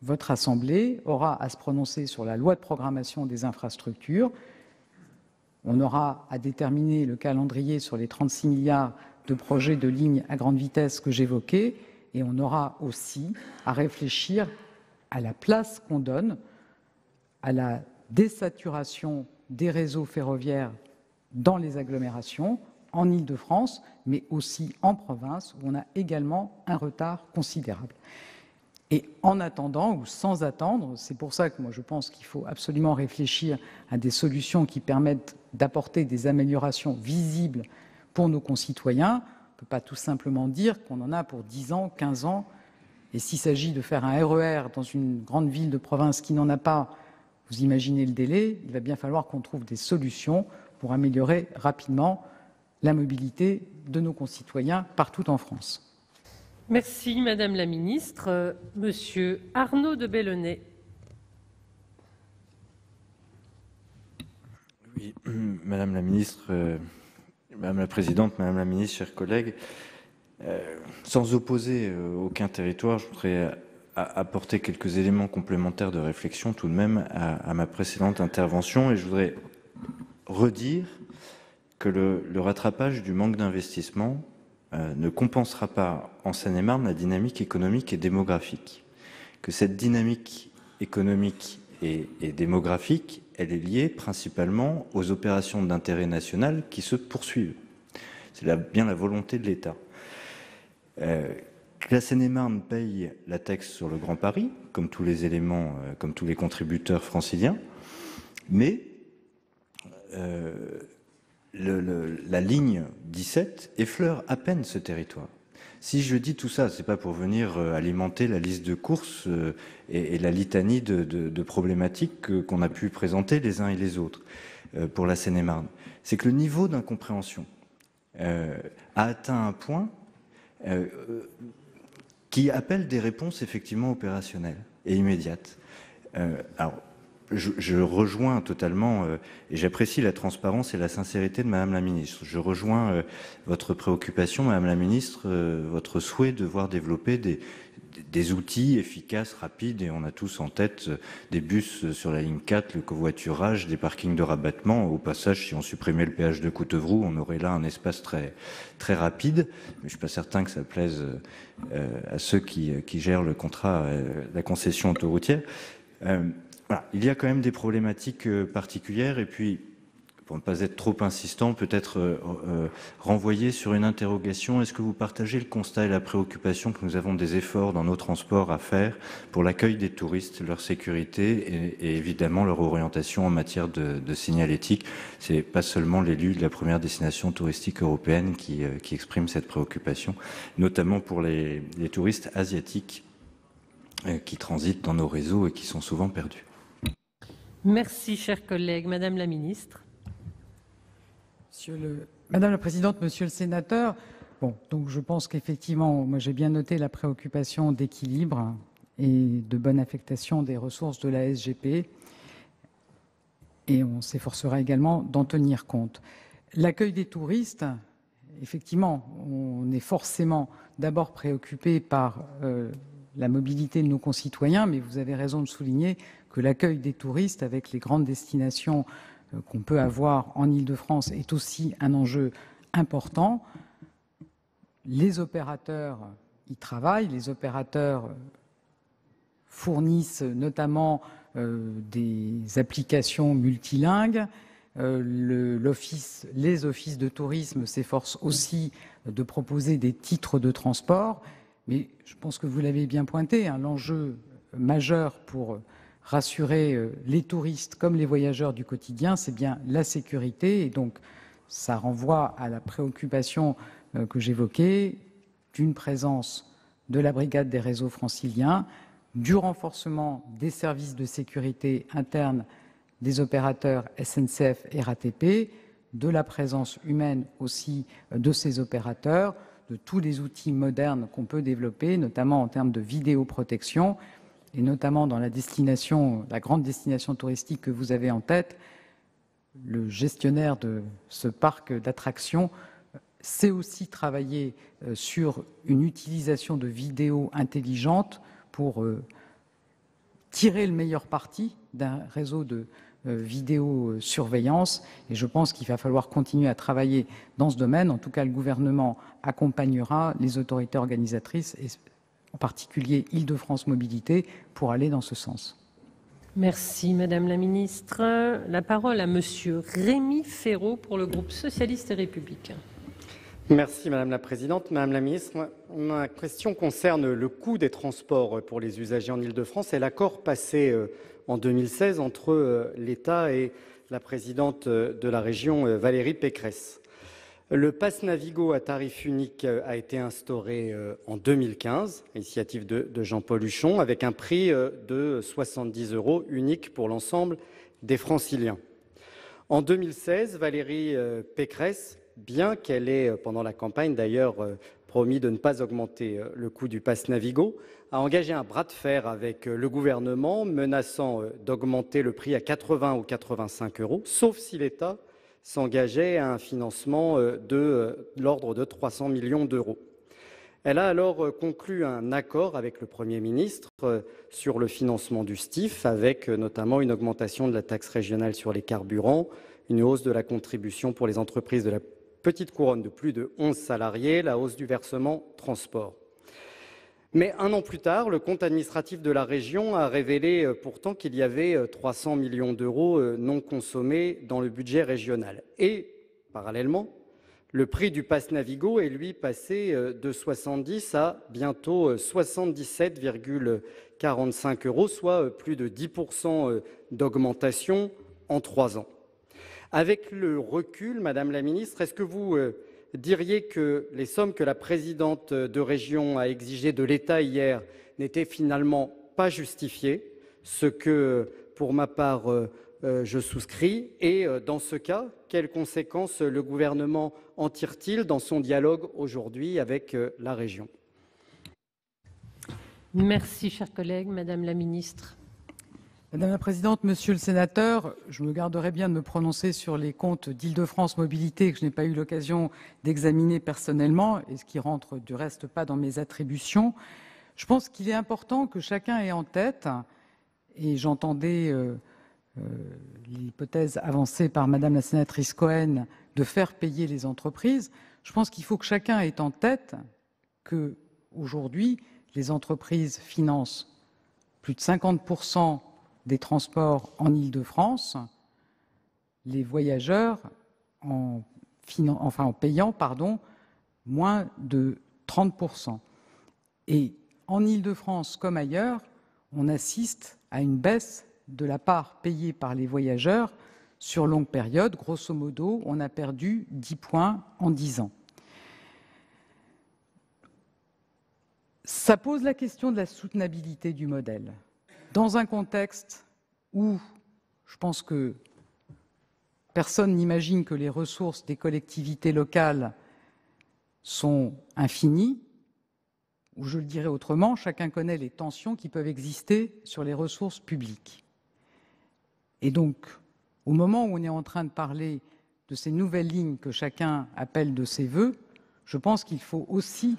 votre Assemblée aura à se prononcer sur la loi de programmation des infrastructures. On aura à déterminer le calendrier sur les 36 milliards de projets de lignes à grande vitesse que j'évoquais, et on aura aussi à réfléchir à la place qu'on donne à la désaturation des réseaux ferroviaires dans les agglomérations, en Île-de-France, mais aussi en province, où on a également un retard considérable. Et en attendant, ou sans attendre, c'est pour ça que moi je pense qu'il faut absolument réfléchir à des solutions qui permettent d'apporter des améliorations visibles pour nos concitoyens. On ne peut pas tout simplement dire qu'on en a pour 10 ans, 15 ans. Et s'il s'agit de faire un RER dans une grande ville de province qui n'en a pas, vous imaginez le délai, il va bien falloir qu'on trouve des solutions pour améliorer rapidement la mobilité de nos concitoyens partout en France. Merci Madame la Ministre. Monsieur Arnaud de Belenet. Oui, Madame la Ministre, Madame la Présidente, Madame la Ministre, chers collègues, sans opposer aucun territoire, je voudrais apporter quelques éléments complémentaires de réflexion tout de même à ma précédente intervention, et je voudrais redire que le rattrapage du manque d'investissement ne compensera pas en Seine-et-Marne la dynamique économique et démographique. Que cette dynamique économique et démographique, elle est liée principalement aux opérations d'intérêt national qui se poursuivent. C'est bien la volonté de l'État. Que la Seine-et-Marne paye la taxe sur le Grand Paris, comme tous les éléments, comme tous les contributeurs franciliens, mais la ligne 17 effleure à peine ce territoire. Si je dis tout ça, c'est pas pour venir alimenter la liste de courses et la litanie de problématiques qu'on a pu présenter les uns et les autres pour la Seine-et-Marne. C'est que le niveau d'incompréhension a atteint un point qui appelle des réponses effectivement opérationnelles et immédiates. Alors, je rejoins totalement, et j'apprécie la transparence et la sincérité de Madame la Ministre. Je rejoins votre préoccupation, Madame la Ministre, votre souhait de voir développer des outils efficaces, rapides, et on a tous en tête des bus sur la ligne 4, le covoiturage, des parkings de rabattement. Au passage, si on supprimait le péage de Coutevroux, on aurait là un espace très, très rapide. Mais je ne suis pas certain que ça plaise à ceux qui gèrent le contrat, la concession autoroutière. Voilà, il y a quand même des problématiques particulières, et puis, pour ne pas être trop insistant, peut-être renvoyer sur une interrogation. Est-ce que vous partagez le constat et la préoccupation que nous avons des efforts dans nos transports à faire pour l'accueil des touristes, leur sécurité et évidemment leur orientation en matière de signalétique? Ce n'est pas seulement l'élu de la première destination touristique européenne qui exprime cette préoccupation, notamment pour les touristes asiatiques qui transitent dans nos réseaux et qui sont souvent perdus. Merci, chers collègues. Madame la Ministre. Madame la Présidente, Monsieur le Sénateur, donc je pense qu'effectivement, moi j'ai bien noté la préoccupation d'équilibre et de bonne affectation des ressources de la SGP, et on s'efforcera également d'en tenir compte. L'accueil des touristes, effectivement, on est forcément d'abord préoccupé par la mobilité de nos concitoyens, mais vous avez raison de souligner que l'accueil des touristes avec les grandes destinations qu'on peut avoir en Île-de-France est aussi un enjeu important. Les opérateurs y travaillent, les opérateurs fournissent notamment des applications multilingues. Les offices de tourisme s'efforcent aussi de proposer des titres de transport. Mais je pense que vous l'avez bien pointé, l'enjeu majeur pour rassurer les touristes comme les voyageurs du quotidien, c'est bien la sécurité. Et donc, ça renvoie à la préoccupation que j'évoquais d'une présence de la brigade des réseaux franciliens, du renforcement des services de sécurité interne des opérateurs SNCF et RATP, de la présence humaine aussi de ces opérateurs, de tous les outils modernes qu'on peut développer, notamment en termes de vidéoprotection, et notamment dans la grande destination touristique que vous avez en tête. Le gestionnaire de ce parc d'attractions sait aussi travailler sur une utilisation de vidéos intelligentes pour tirer le meilleur parti d'un réseau de vidéosurveillance. Et je pense qu'il va falloir continuer à travailler dans ce domaine. En tout cas, le gouvernement accompagnera les autorités organisatrices, et en particulier Île-de-France Mobilité, pour aller dans ce sens. Merci, Madame la Ministre. La parole à Monsieur Rémi Féraud pour le groupe socialiste et républicain. Merci Madame la Présidente. Madame la Ministre, ma question concerne le coût des transports pour les usagers en Île-de-France et l'accord passé en 2016 entre l'État et la présidente de la région, Valérie Pécresse. Le pass Navigo à tarif unique a été instauré en 2015, initiative de Jean-Paul Huchon, avec un prix de 70 € unique pour l'ensemble des franciliens. En 2016, Valérie Pécresse, bien qu'elle ait, pendant la campagne d'ailleurs, promis de ne pas augmenter le coût du pass Navigo, a engagé un bras de fer avec le gouvernement, menaçant d'augmenter le prix à 80 ou 85 €, sauf si l'État s'engageait à un financement de l'ordre de 300 millions d'euros. Elle a alors conclu un accord avec le Premier ministre sur le financement du STIF, avec notamment une augmentation de la taxe régionale sur les carburants, une hausse de la contribution pour les entreprises de la petite couronne de plus de 11 salariés, la hausse du versement transport. Mais un an plus tard, le compte administratif de la région a révélé pourtant qu'il y avait 300 millions d'euros non consommés dans le budget régional. Et, parallèlement, le prix du pass Navigo est, lui, passé de 70 à bientôt 77,45 €, soit plus de 10% d'augmentation en 3 ans. Avec le recul, Madame la Ministre, est-ce que vous diriez que les sommes que la présidente de région a exigées de l'État hier n'étaient finalement pas justifiées, ce que, pour ma part, je souscris. Et dans ce cas, quelles conséquences le gouvernement en tire-t-il dans son dialogue aujourd'hui avec la région? Merci, chers collègues. Madame la Ministre. Madame la Présidente, Monsieur le Sénateur, je me garderai bien de me prononcer sur les comptes d'Île-de-France Mobilité que je n'ai pas eu l'occasion d'examiner personnellement et ce qui rentre du reste pas dans mes attributions. Je pense qu'il est important que chacun ait en tête, et j'entendais l'hypothèse avancée par Madame la sénatrice Cohen de faire payer les entreprises, je pense qu'il faut que chacun ait en tête que aujourd'hui les entreprises financent plus de 50% des transports en Île-de-France, les voyageurs en payant moins de 30%. Et en Île-de-France comme ailleurs, on assiste à une baisse de la part payée par les voyageurs sur longue période. Grosso modo, on a perdu 10 points en 10 ans. Ça pose la question de la soutenabilité du modèle. Dans un contexte où je pense que personne n'imagine que les ressources des collectivités locales sont infinies, ou je le dirais autrement, chacun connaît les tensions qui peuvent exister sur les ressources publiques. Et donc, au moment où on est en train de parler de ces nouvelles lignes que chacun appelle de ses vœux, je pense qu'il faut aussi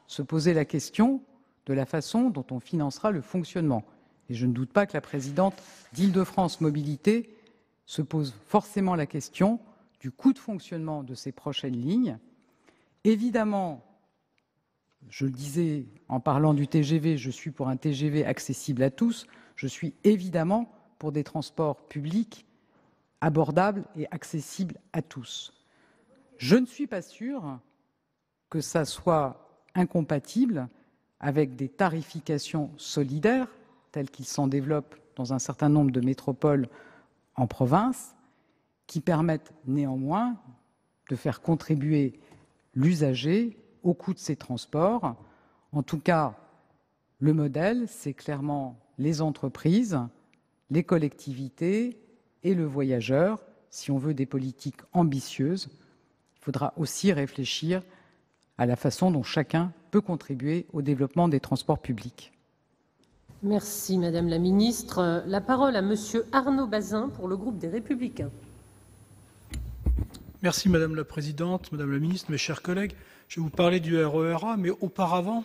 se poser la question de la façon dont on financera le fonctionnement. Et je ne doute pas que la présidente d'Île-de-France Mobilité se pose forcément la question du coût de fonctionnement de ces prochaines lignes. Évidemment, je le disais en parlant du TGV, je suis pour un TGV accessible à tous. Je suis évidemment pour des transports publics abordables et accessibles à tous. Je ne suis pas sûre que ça soit incompatible avec des tarifications solidaires tels qu'ils s'en développent dans un certain nombre de métropoles en province, qui permettent néanmoins de faire contribuer l'usager au coût de ces transports. En tout cas, le modèle, c'est clairement les entreprises, les collectivités et le voyageur. Si on veut des politiques ambitieuses, il faudra aussi réfléchir à la façon dont chacun peut contribuer au développement des transports publics. Merci Madame la Ministre. La parole à Monsieur Arnaud Bazin pour le groupe des Républicains. Merci Madame la Présidente, Madame la Ministre, mes chers collègues. Je vais vous parler du RER A, mais auparavant,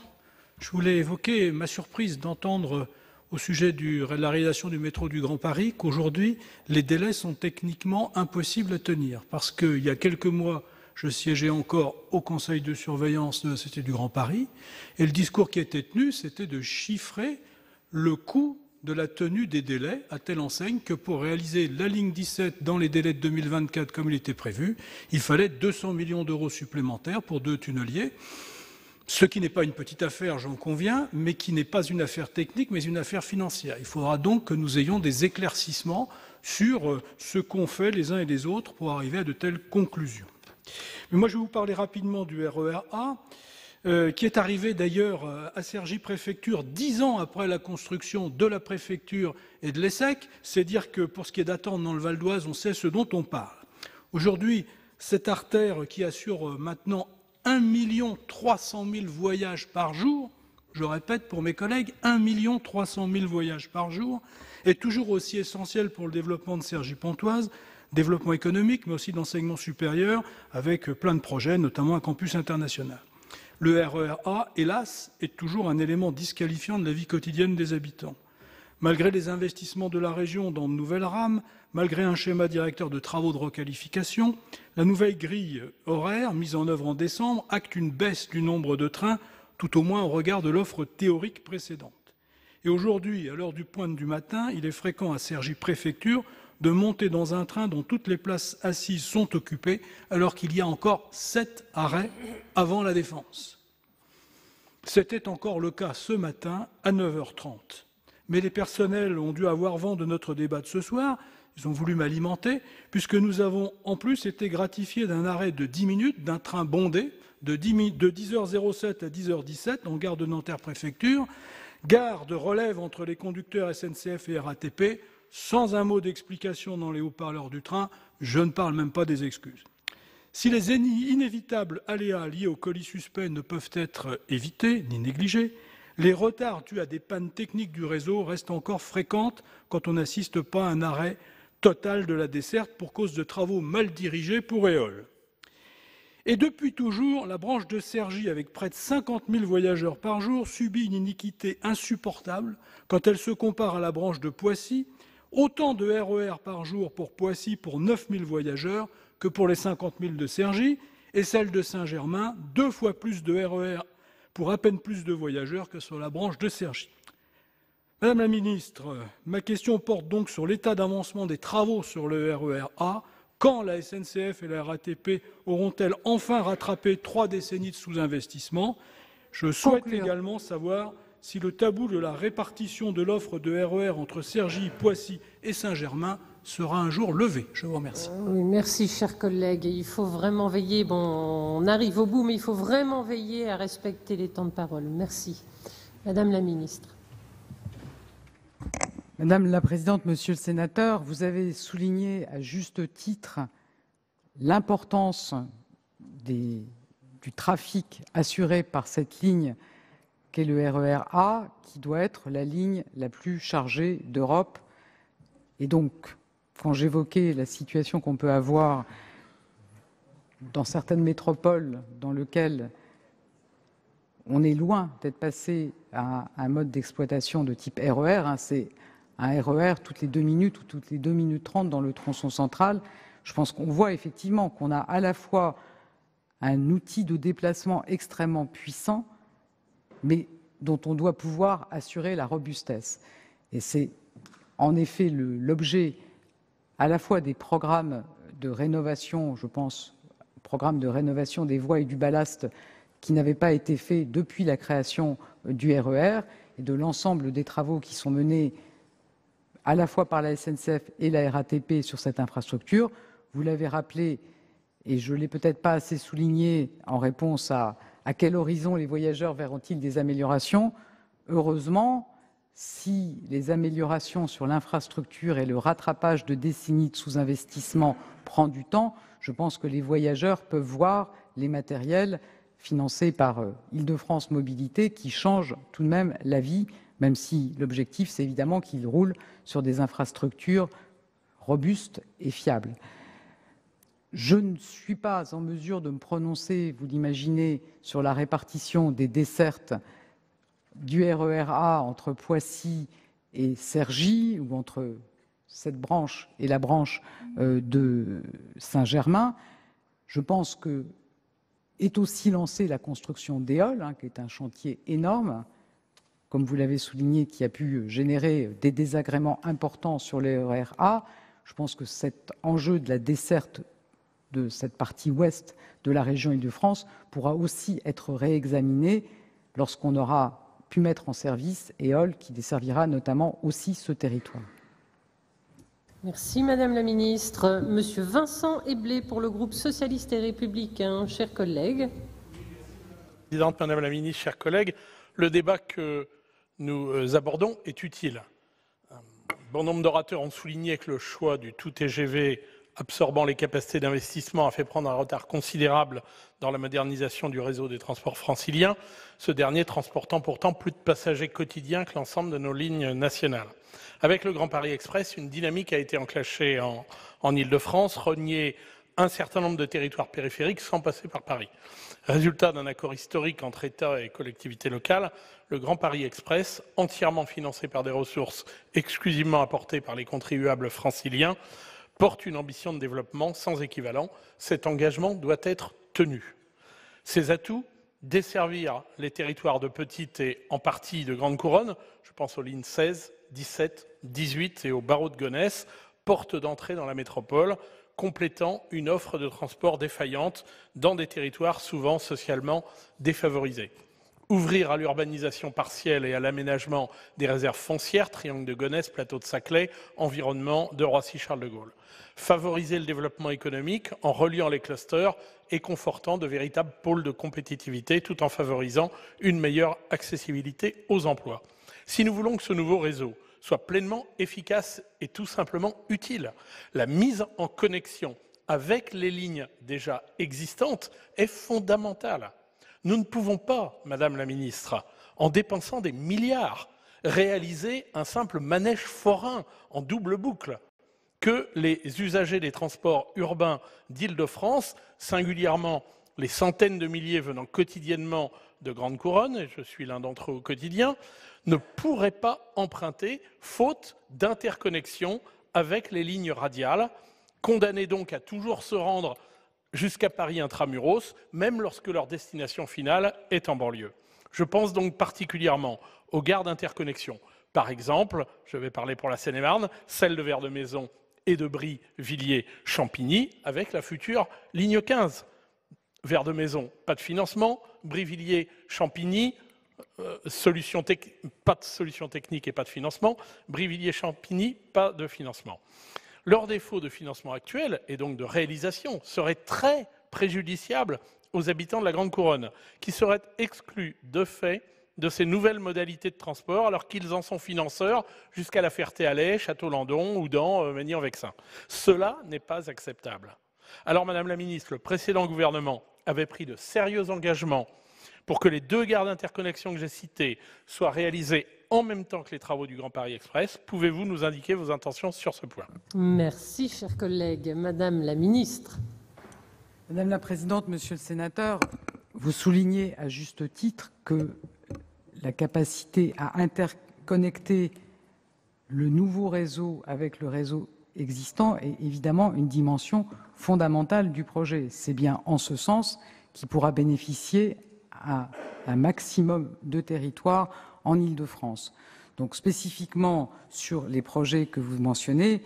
je voulais évoquer ma surprise d'entendre au sujet de la réalisation du métro du Grand Paris qu'aujourd'hui, les délais sont techniquement impossibles à tenir. Parce qu'il y a quelques mois, je siégeais encore au conseil de surveillance de la Société du Grand Paris, et le discours qui a été tenu, c'était de chiffrer le coût de la tenue des délais, à telle enseigne que pour réaliser la ligne 17 dans les délais de 2024 comme il était prévu, il fallait 200 millions d'euros supplémentaires pour 2 tunneliers, ce qui n'est pas une petite affaire, j'en conviens, mais qui n'est pas une affaire technique, mais une affaire financière. Il faudra donc que nous ayons des éclaircissements sur ce qu'ont fait les uns et les autres pour arriver à de telles conclusions. Mais moi, je vais vous parler rapidement du RER A, qui est arrivé d'ailleurs à Cergy-Préfecture 10 ans après la construction de la préfecture et de l'ESSEC. C'est dire que pour ce qui est d'attendre dans le Val d'Oise, on sait ce dont on parle. Aujourd'hui, cette artère qui assure maintenant 1 300 000 voyages par jour, je répète pour mes collègues, 1 300 000 voyages par jour, est toujours aussi essentielle pour le développement de Cergy-Pontoise, développement économique, mais aussi d'enseignement supérieur, avec plein de projets, notamment un campus international. Le RER A, hélas, est toujours un élément disqualifiant de la vie quotidienne des habitants. Malgré les investissements de la région dans de nouvelles rames, malgré un schéma directeur de travaux de requalification, la nouvelle grille horaire mise en œuvre en décembre acte une baisse du nombre de trains, tout au moins au regard de l'offre théorique précédente. Et aujourd'hui, à l'heure du pointe du matin, il est fréquent à Cergy-Préfecture de monter dans un train dont toutes les places assises sont occupées, alors qu'il y a encore 7 arrêts avant la Défense. C'était encore le cas ce matin à 9h30. Mais les personnels ont dû avoir vent de notre débat de ce soir. Ils ont voulu m'alimenter, puisque nous avons en plus été gratifiés d'un arrêt de 10 minutes d'un train bondé de 10h07 à 10h17 en gare de Nanterre-Préfecture, gare de relève entre les conducteurs SNCF et RATP, sans un mot d'explication dans les haut-parleurs du train, je ne parle même pas des excuses. Si les inévitables aléas liés au colis suspect ne peuvent être évités ni négligés, les retards dus à des pannes techniques du réseau restent encore fréquentes quand on n'assiste pas à un arrêt total de la desserte pour cause de travaux mal dirigés pour Éole. Et depuis toujours, la branche de Cergy, avec près de 50 000 voyageurs par jour, subit une iniquité insupportable quand elle se compare à la branche de Poissy, autant de RER par jour pour Poissy pour 9 000 voyageurs que pour les 50 000 de Cergy, et celle de Saint-Germain, 2 fois plus de RER pour à peine plus de voyageurs que sur la branche de Cergy. Madame la ministre, ma question porte donc sur l'état d'avancement des travaux sur le RER A. Quand la SNCF et la RATP auront-elles enfin rattrapé 3 décennies de sous-investissement? Je souhaite également savoir si le tabou de la répartition de l'offre de RER entre Cergy, Poissy et Saint-Germain sera un jour levé. Je vous remercie. Oui, merci, chers collègues. Il faut vraiment veiller, bon, on arrive au bout, mais il faut vraiment veiller à respecter les temps de parole. Merci. Madame la ministre. Madame la présidente, monsieur le sénateur, vous avez souligné à juste titre l'importance du trafic assuré par cette ligne qu'est le RER A, qui doit être la ligne la plus chargée d'Europe. Et donc, quand j'évoquais la situation qu'on peut avoir dans certaines métropoles dans lesquelles on est loin d'être passé à un mode d'exploitation de type RER, c'est un RER toutes les 2 minutes ou toutes les 2 minutes 30 dans le tronçon central, je pense qu'on voit effectivement qu'on a à la fois un outil de déplacement extrêmement puissant, mais dont on doit pouvoir assurer la robustesse. Et c'est en effet l'objet à la fois des programmes de rénovation, je pense, programme de rénovation des voies et du ballast qui n'avaient pas été faits depuis la création du RER et de l'ensemble des travaux qui sont menés à la fois par la SNCF et la RATP sur cette infrastructure. Vous l'avez rappelé, et je ne l'ai peut-être pas assez souligné en réponse à quel horizon les voyageurs verront-ils des améliorations. Heureusement, si les améliorations sur l'infrastructure et le rattrapage de décennies de sous-investissement prend du temps, je pense que les voyageurs peuvent voir les matériels financés par Île-de-France Mobilités qui changent tout de même la vie, même si l'objectif, c'est évidemment qu'ils roulent sur des infrastructures robustes et fiables. Je ne suis pas en mesure de me prononcer, vous l'imaginez, sur la répartition des dessertes du RER A entre Poissy et Cergy, ou entre cette branche et la branche de Saint-Germain. Je pense que est aussi lancée la construction d'Éole, qui est un chantier énorme, comme vous l'avez souligné, qui a pu générer des désagréments importants sur les RER A. Je pense que cet enjeu de la desserte de cette partie ouest de la région Île-de-France pourra aussi être réexaminé lorsqu'on aura pu mettre en service Éole, qui desservira notamment aussi ce territoire. Merci Madame la Ministre. Monsieur Vincent Eblé pour le groupe socialiste et républicain. Chers collègues. Présidente, Madame la Ministre, chers collègues, le débat que nous abordons est utile. Un bon nombre d'orateurs ont souligné que le choix du tout TGV absorbant les capacités d'investissement a fait prendre un retard considérable dans la modernisation du réseau des transports franciliens, ce dernier transportant pourtant plus de passagers quotidiens que l'ensemble de nos lignes nationales. Avec le Grand Paris Express, une dynamique a été enclenchée en Île-de-France, reliée un certain nombre de territoires périphériques sans passer par Paris. Résultat d'un accord historique entre État et collectivités locales, le Grand Paris Express, entièrement financé par des ressources exclusivement apportées par les contribuables franciliens, porte une ambition de développement sans équivalent. Cet engagement doit être tenu. Ses atouts, desservir les territoires de petite et en partie de grande couronne, je pense aux lignes 16, 17, 18 et au barreau de Gonesse, porte d'entrée dans la métropole, complétant une offre de transport défaillante dans des territoires souvent socialement défavorisés. Ouvrir à l'urbanisation partielle et à l'aménagement des réserves foncières, triangle de Gonesse, plateau de Saclay, environnement de Roissy-Charles de Gaulle. Favoriser le développement économique en reliant les clusters et confortant de véritables pôles de compétitivité tout en favorisant une meilleure accessibilité aux emplois. Si nous voulons que ce nouveau réseau soit pleinement efficace et tout simplement utile, la mise en connexion avec les lignes déjà existantes est fondamentale. Nous ne pouvons pas, Madame la Ministre, en dépensant des milliards, réaliser un simple manège forain en double boucle que les usagers des transports urbains d'Île-de-France, singulièrement les centaines de milliers venant quotidiennement de Grande Couronne, et je suis l'un d'entre eux au quotidien, ne pourraient pas emprunter faute d'interconnexion avec les lignes radiales, condamnés donc à toujours se rendre jusqu'à Paris intramuros, même lorsque leur destination finale est en banlieue. Je pense donc particulièrement aux gares d'interconnexion. Par exemple, je vais parler pour la Seine-et-Marne, celle de Vers-de-Maisons et de Brie-Villiers-Champigny, avec la future ligne 15. Vers-de-Maisons, pas de financement. Brie-Villiers-Champigny, pas de solution technique et pas de financement. Brie-Villiers-Champigny, pas de financement. Leur défaut de financement actuel, et donc de réalisation, serait très préjudiciable aux habitants de la Grande Couronne, qui seraient exclus de fait de ces nouvelles modalités de transport, alors qu'ils en sont financeurs jusqu'à La Ferté-Alais, Château-Landon, Oudan, Magny-en-Vexin. Cela n'est pas acceptable. Alors, Madame la Ministre, le précédent gouvernement avait pris de sérieux engagements pour que les 2 gares d'interconnexion que j'ai citées soient réalisées en même temps que les travaux du Grand Paris Express. Pouvez-vous nous indiquer vos intentions sur ce point? Merci, cher collègue. Madame la Ministre. Madame la Présidente, Monsieur le Sénateur, vous soulignez à juste titre que la capacité à interconnecter le nouveau réseau avec le réseau existant est évidemment une dimension fondamentale du projet. C'est bien en ce sens qu'il pourra bénéficier à un maximum de territoires en Île-de-France. Donc spécifiquement sur les projets que vous mentionnez,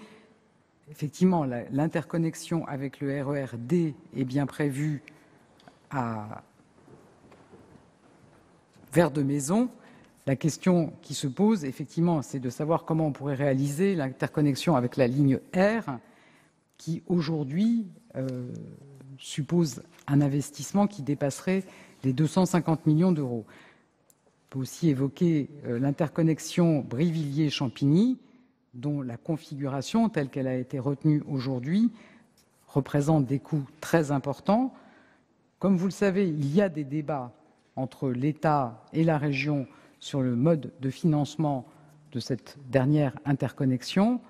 effectivement, l'interconnexion avec le RER D est bien prévue à Vers-de-Maisons. La question qui se pose, effectivement, c'est de savoir comment on pourrait réaliser l'interconnexion avec la ligne R, qui aujourd'hui suppose un investissement qui dépasserait les 250 millions d'euros. On peut aussi évoquer l'interconnexion Brie-Villiers-Champigny, dont la configuration, telle qu'elle a été retenue aujourd'hui, représente des coûts très importants. Comme vous le savez, il y a des débats entre l'État et la région sur le mode de financement de cette dernière interconnexion.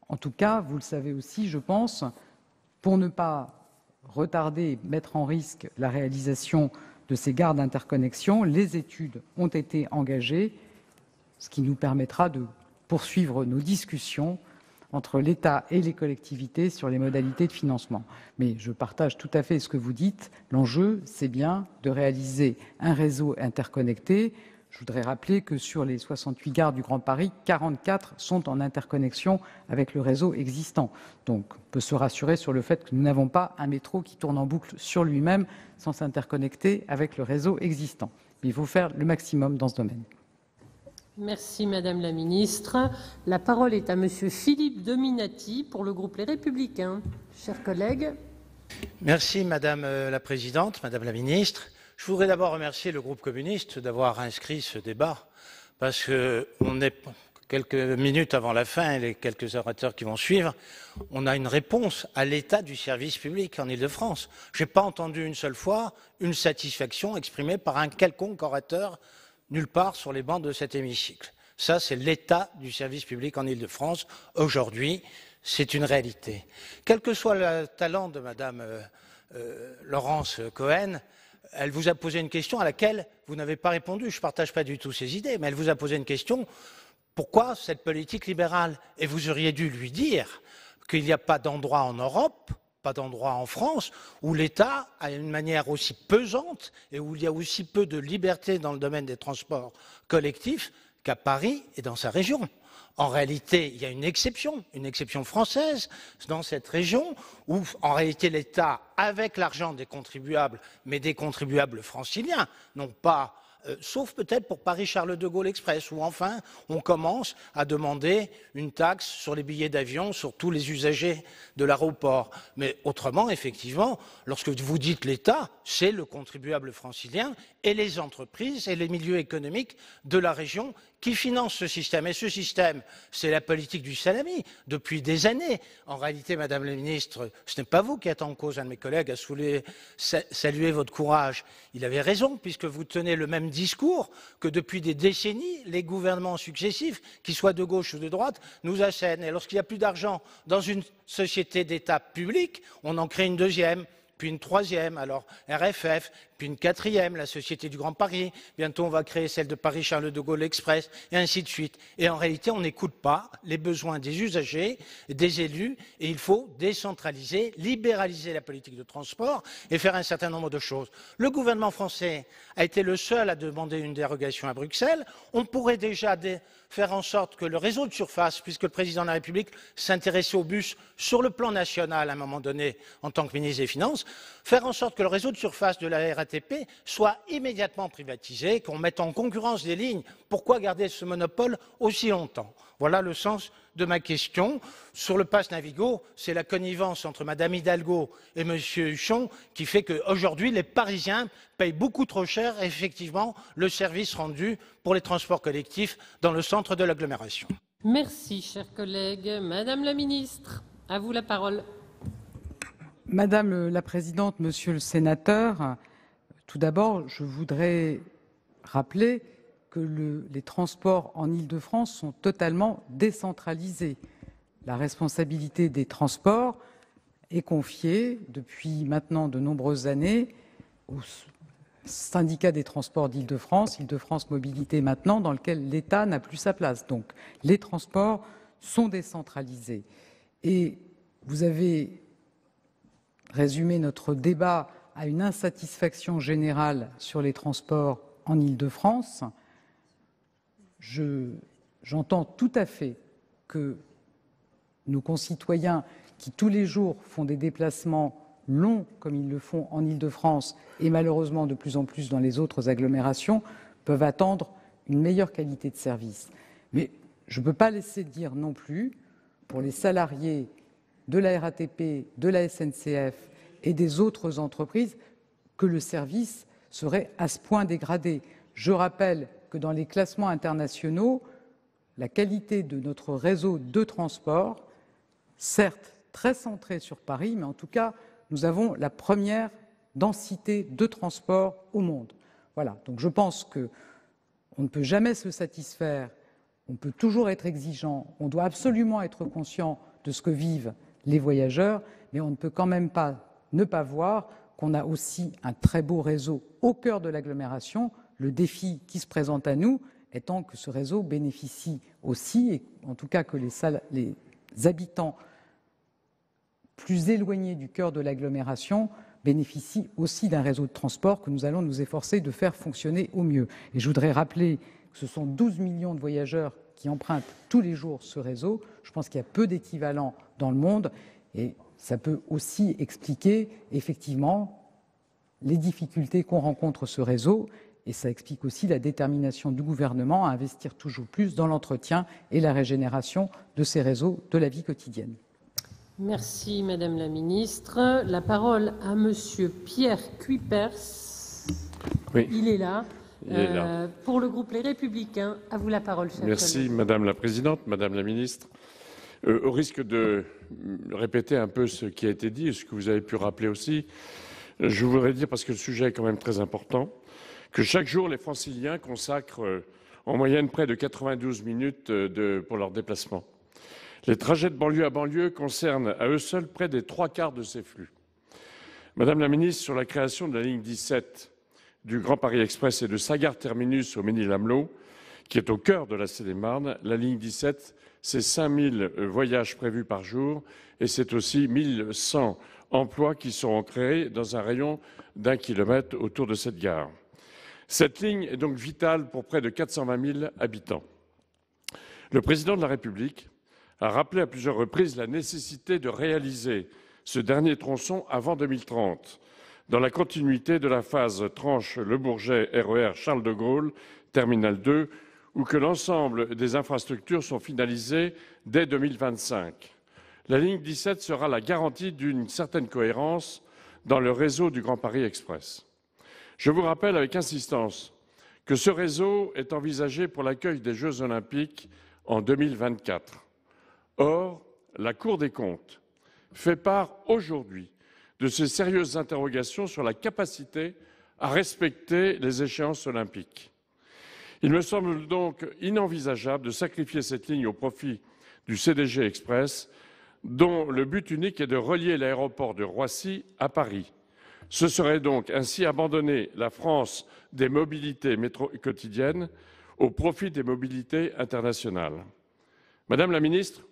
En tout cas, vous le savez aussi, je pense, pour ne pas retarder et mettre en risque la réalisation de ces gares d'interconnexion, les études ont été engagées, ce qui nous permettra de poursuivre nos discussions entre l'État et les collectivités sur les modalités de financement. Mais je partage tout à fait ce que vous dites. L'enjeu, c'est bien de réaliser un réseau interconnecté. Je voudrais rappeler que sur les 68 gares du Grand Paris, 44 sont en interconnexion avec le réseau existant. Donc, on peut se rassurer sur le fait que nous n'avons pas un métro qui tourne en boucle sur lui-même sans s'interconnecter avec le réseau existant. Mais il faut faire le maximum dans ce domaine. Merci Madame la Ministre. La parole est à Monsieur Philippe Dominati pour le groupe Les Républicains. Chers collègues. Merci Madame la Présidente, Madame la Ministre. Je voudrais d'abord remercier le groupe communiste d'avoir inscrit ce débat parce qu'on est quelques minutes avant la fin et les quelques orateurs qui vont suivre, on a une réponse à l'état du service public en Île-de-France. Je n'ai pas entendu une seule fois une satisfaction exprimée par un quelconque orateur nulle part sur les bancs de cet hémicycle. Ça, c'est l'état du service public en Île-de-France aujourd'hui. C'est une réalité. Quel que soit le talent de Madame Laurence Cohen, elle vous a posé une question à laquelle vous n'avez pas répondu. Je ne partage pas du tout ses idées, mais elle vous a posé une question. Pourquoi cette politique libérale? Et vous auriez dû lui dire qu'il n'y a pas d'endroit en Europe, pas d'endroit en France, où l'État a une manière aussi pesante et où il y a aussi peu de liberté dans le domaine des transports collectifs qu'à Paris et dans sa région. En réalité, il y a une exception française dans cette région où, en réalité, l'État, avec l'argent des contribuables, mais des contribuables franciliens, non pas, sauf peut-être pour Paris-Charles de Gaulle Express, où enfin, on commence à demander une taxe sur les billets d'avion, sur tous les usagers de l'aéroport. Mais autrement, effectivement, lorsque vous dites l'État, c'est le contribuable francilien et les entreprises et les milieux économiques de la région qui financent ce système. Et ce système, c'est la politique du salami depuis des années. En réalité, Madame la Ministre, ce n'est pas vous qui êtes en cause. Un de mes collègues a salué votre courage. Il avait raison, puisque vous tenez le même discours que depuis des décennies, les gouvernements successifs, qu'ils soient de gauche ou de droite, nous assènent. Et lorsqu'il n'y a plus d'argent dans une société d'État public, on en crée une deuxième, puis une troisième, alors RFF, puis une quatrième, la Société du Grand Paris. Bientôt, on va créer celle de Paris-Charles de Gaulle Express, et ainsi de suite. Et en réalité, on n'écoute pas les besoins des usagers, des élus, et il faut décentraliser, libéraliser la politique de transport et faire un certain nombre de choses. Le gouvernement français a été le seul à demander une dérogation à Bruxelles. On pourrait déjà faire en sorte que le réseau de surface, puisque le président de la République s'intéressait aux bus sur le plan national à un moment donné en tant que ministre des Finances, faire en sorte que le réseau de surface de la RATP soit immédiatement privatisé, qu'on mette en concurrence des lignes. Pourquoi garder ce monopole aussi longtemps? Voilà le sens de ma question. Sur le pass Navigo, c'est la connivence entre Mme Hidalgo et M. Huchon qui fait qu'aujourd'hui, les Parisiens payent beaucoup trop cher, effectivement, le service rendu pour les transports collectifs dans le centre de l'agglomération. Merci, chers collègues. Madame la Ministre, à vous la parole. Madame la Présidente, Monsieur le Sénateur, tout d'abord, je voudrais rappeler que les transports en Île-de-France sont totalement décentralisés. La responsabilité des transports est confiée depuis maintenant de nombreuses années au syndicat des transports d'Île-de-France, Île-de-France Mobilité maintenant, dans lequel l'État n'a plus sa place. Donc les transports sont décentralisés. Et vous avez résumé notre débat à une insatisfaction générale sur les transports en Île-de-France. J'entends tout à fait que nos concitoyens qui tous les jours font des déplacements longs comme ils le font en Île-de-France et malheureusement de plus en plus dans les autres agglomérations peuvent attendre une meilleure qualité de service. Mais je ne peux pas laisser dire non plus pour les salariés de la RATP, de la SNCF et des autres entreprises que le service serait à ce point dégradé. Je rappelle que dans les classements internationaux, la qualité de notre réseau de transport, certes très centré sur Paris, mais en tout cas, nous avons la première densité de transport au monde. Voilà, donc je pense qu'on ne peut jamais se satisfaire, on peut toujours être exigeant, on doit absolument être conscient de ce que vivent les voyageurs, mais on ne peut quand même pas ne pas voir qu'on a aussi un très beau réseau au cœur de l'agglomération. Le défi qui se présente à nous étant que ce réseau bénéficie aussi, et en tout cas que les habitants plus éloignés du cœur de l'agglomération bénéficient aussi d'un réseau de transport que nous allons nous efforcer de faire fonctionner au mieux. Et je voudrais rappeler que ce sont 12 millions de voyageurs qui empruntent tous les jours ce réseau. Je pense qu'il y a peu d'équivalents dans le monde et ça peut aussi expliquer effectivement les difficultés qu'on rencontre ce réseau. Et ça explique aussi la détermination du gouvernement à investir toujours plus dans l'entretien et la régénération de ces réseaux de la vie quotidienne. Merci Madame la Ministre. La parole à Monsieur Pierre Cuypers. Oui. Il est là. Il est là. Pour le groupe Les Républicains, à vous la parole, cher Merci collègue. Madame la Présidente, Madame la Ministre. Au risque de répéter un peu ce qui a été dit et ce que vous avez pu rappeler aussi, je voudrais dire, parce que le sujet est quand même très important, que chaque jour, les Franciliens consacrent en moyenne près de 92 minutes pour leur déplacement. Les trajets de banlieue à banlieue concernent à eux seuls près des 3/4 de ces flux. Madame la ministre, sur la création de la ligne 17 du Grand Paris Express et de sa gare terminus au Mesnil-Amelot, qui est au cœur de la Seine-et-Marne, la ligne 17, c'est 5000 voyages prévus par jour et c'est aussi 1100 emplois qui seront créés dans un rayon d'1 kilomètre autour de cette gare. Cette ligne est donc vitale pour près de 420 000 habitants. Le président de la République a rappelé à plusieurs reprises la nécessité de réaliser ce dernier tronçon avant 2030, dans la continuité de la phase tranche Le Bourget RER Charles de Gaulle, Terminal 2, où que l'ensemble des infrastructures sont finalisées dès 2025. La ligne 17 sera la garantie d'une certaine cohérence dans le réseau du Grand Paris Express. Je vous rappelle avec insistance que ce réseau est envisagé pour l'accueil des Jeux Olympiques en 2024. Or, la Cour des comptes fait part aujourd'hui de ces sérieuses interrogations sur la capacité à respecter les échéances olympiques. Il me semble donc inenvisageable de sacrifier cette ligne au profit du CDG Express, dont le but unique est de relier l'aéroport de Roissy à Paris. Ce serait donc ainsi abandonner la France des mobilités quotidiennes au profit des mobilités internationales. Madame la ministre,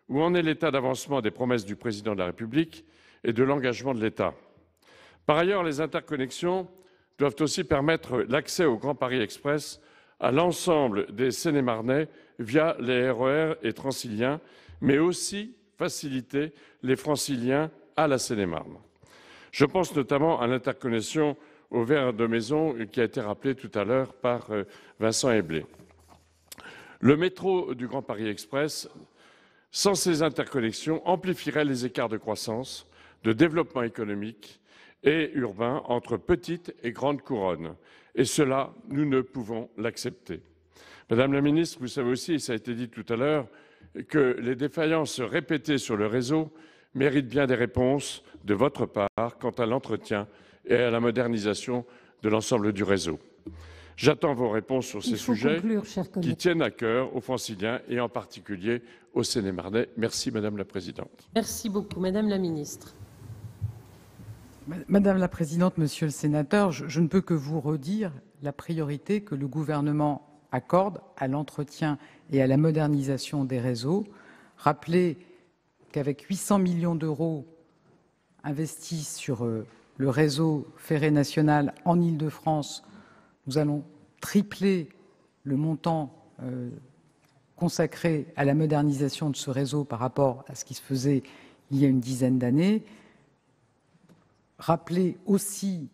où en est l'état d'avancement des promesses du président de la République et de l'engagement de l'État? Par ailleurs, les interconnexions doivent aussi permettre l'accès au Grand Paris Express à l'ensemble des Seine-et-Marnais via les RER et Transiliens, mais aussi faciliter les Franciliens à la Seine-et-Marne. Je pense notamment à l'interconnexion au Ver de Maison qui a été rappelée tout à l'heure par Vincent Eblé. Le métro du Grand Paris Express, sans ces interconnexions, amplifierait les écarts de croissance, de développement économique et urbain entre petites et grandes couronnes. Et cela, nous ne pouvons l'accepter. Madame la ministre, vous savez aussi, et ça a été dit tout à l'heure, que les défaillances répétées sur le réseau méritent bien des réponses de votre part quant à l'entretien et à la modernisation de l'ensemble du réseau. J'attends vos réponses sur ces sujets qui tiennent à cœur aux Franciliens et en particulier aux Seine-et-Marnais. Merci Madame la Présidente. Merci beaucoup. Madame la Ministre. Madame la Présidente, Monsieur le Sénateur, je ne peux que vous redire la priorité que le gouvernement accorde à l'entretien et à la modernisation des réseaux. Rappelez qu'avec 800 millions d'euros investis sur le réseau ferré national en Île-de-France, nous allons tripler le montant consacré à la modernisation de ce réseau par rapport à ce qui se faisait il y a une dizaine d'années. Rappelez aussi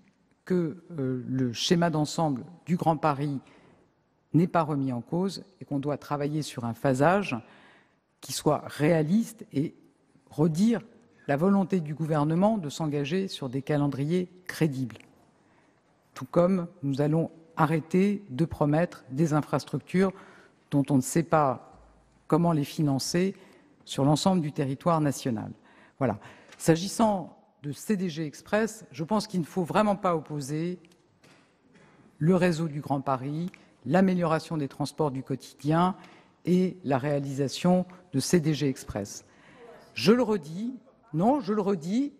que le schéma d'ensemble du Grand Paris n'est pas remis en cause et qu'on doit travailler sur un phasage qui soit réaliste et redire la volonté du gouvernement de s'engager sur des calendriers crédibles. Tout comme nous allons arrêter de promettre des infrastructures dont on ne sait pas comment les financer sur l'ensemble du territoire national. Voilà. S'agissant de CDG Express, je pense qu'il ne faut vraiment pas opposer le réseau du Grand Paris, l'amélioration des transports du quotidien et la réalisation de CDG Express. Je le redis, non, je le redis,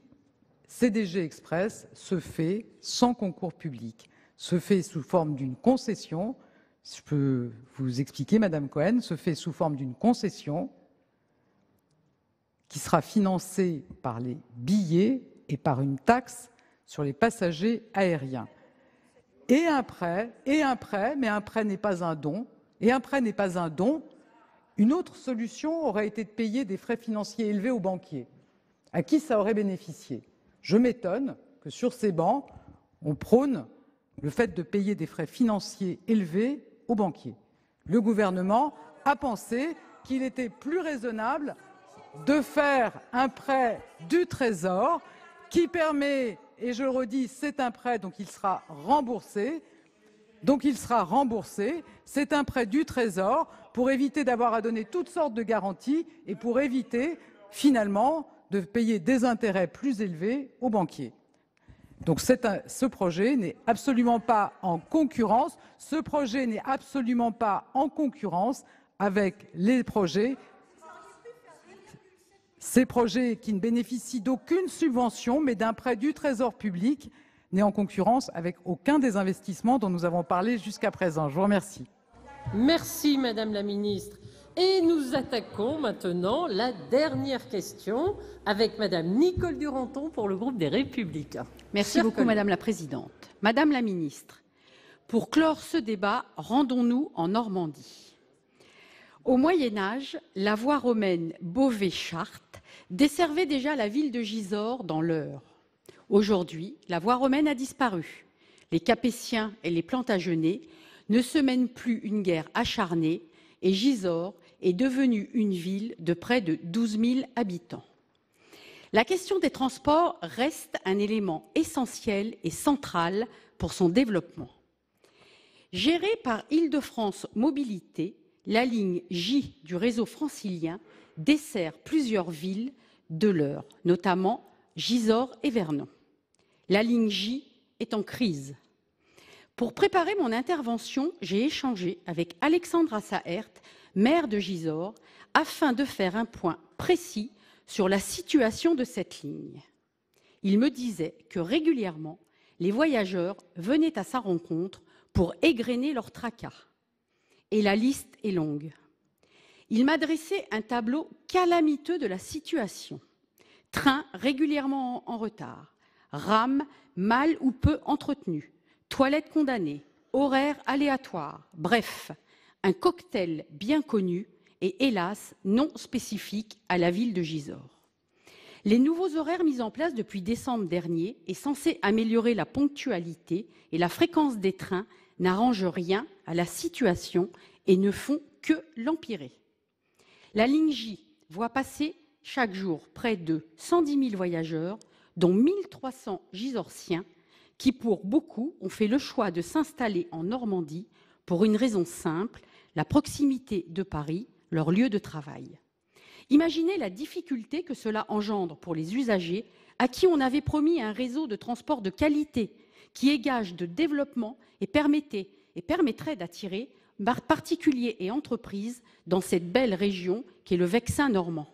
CDG Express se fait sans concours public, se fait sous forme d'une concession. Je peux vous expliquer, Madame Cohen, se fait sous forme d'une concession qui sera financée par les billets et par une taxe sur les passagers aériens. Et un prêt, mais un prêt n'est pas un don, une autre solution aurait été de payer des frais financiers élevés aux banquiers. À qui ça aurait bénéficié? Je m'étonne que sur ces bancs, on prône le fait de payer des frais financiers élevés aux banquiers. Le gouvernement a pensé qu'il était plus raisonnable de faire un prêt du Trésor qui permet, et je le redis, c'est un prêt, donc il sera remboursé. C'est un prêt du Trésor pour éviter d'avoir à donner toutes sortes de garanties et pour éviter, finalement, de payer des intérêts plus élevés aux banquiers. Donc ce projet n'est absolument pas en concurrence. Ce projet n'est absolument pas en concurrence avec les projets. Ces projets qui ne bénéficient d'aucune subvention, mais d'un prêt du Trésor public, n'est en concurrence avec aucun des investissements dont nous avons parlé jusqu'à présent. Je vous remercie. Merci Madame la Ministre. Et nous attaquons maintenant la dernière question avec Madame Nicole Duranton pour le groupe des Républicains. Merci beaucoup Madame la Présidente. Madame la Ministre, pour clore ce débat, rendons-nous en Normandie. Au Moyen-Âge, la voie romaine Beauvais-Chartres desservait déjà la ville de Gisors dans l'Eure. Aujourd'hui, la voie romaine a disparu. Les Capétiens et les Plantagenets ne se mènent plus une guerre acharnée et Gisors est devenue une ville de près de 12 000 habitants. La question des transports reste un élément essentiel et central pour son développement. Gérée par Île-de-France Mobilité, la ligne J du réseau francilien dessert plusieurs villes de l'Eure, notamment Gisors et Vernon. La ligne J est en crise. Pour préparer mon intervention, j'ai échangé avec Alexandre Assaert, maire de Gisors, afin de faire un point précis sur la situation de cette ligne. Il me disait que régulièrement, les voyageurs venaient à sa rencontre pour égrener leur tracas. Et la liste est longue. Il m'a dressé un tableau calamiteux de la situation. Trains régulièrement en retard, rames mal ou peu entretenues, toilettes condamnées, horaires aléatoires, bref, un cocktail bien connu et hélas non spécifique à la ville de Gisors. Les nouveaux horaires mis en place depuis décembre dernier et censés améliorer la ponctualité et la fréquence des trains n'arrangent rien à la situation et ne font que l'empirer. La ligne J voit passer chaque jour près de 110 000 voyageurs, dont 1 300 Gisorsiens, qui pour beaucoup ont fait le choix de s'installer en Normandie pour une raison simple, la proximité de Paris, leur lieu de travail. Imaginez la difficulté que cela engendre pour les usagers à qui on avait promis un réseau de transport de qualité qui est gage de développement et permettrait d'attirer particuliers et entreprises dans cette belle région qu'est le Vexin normand.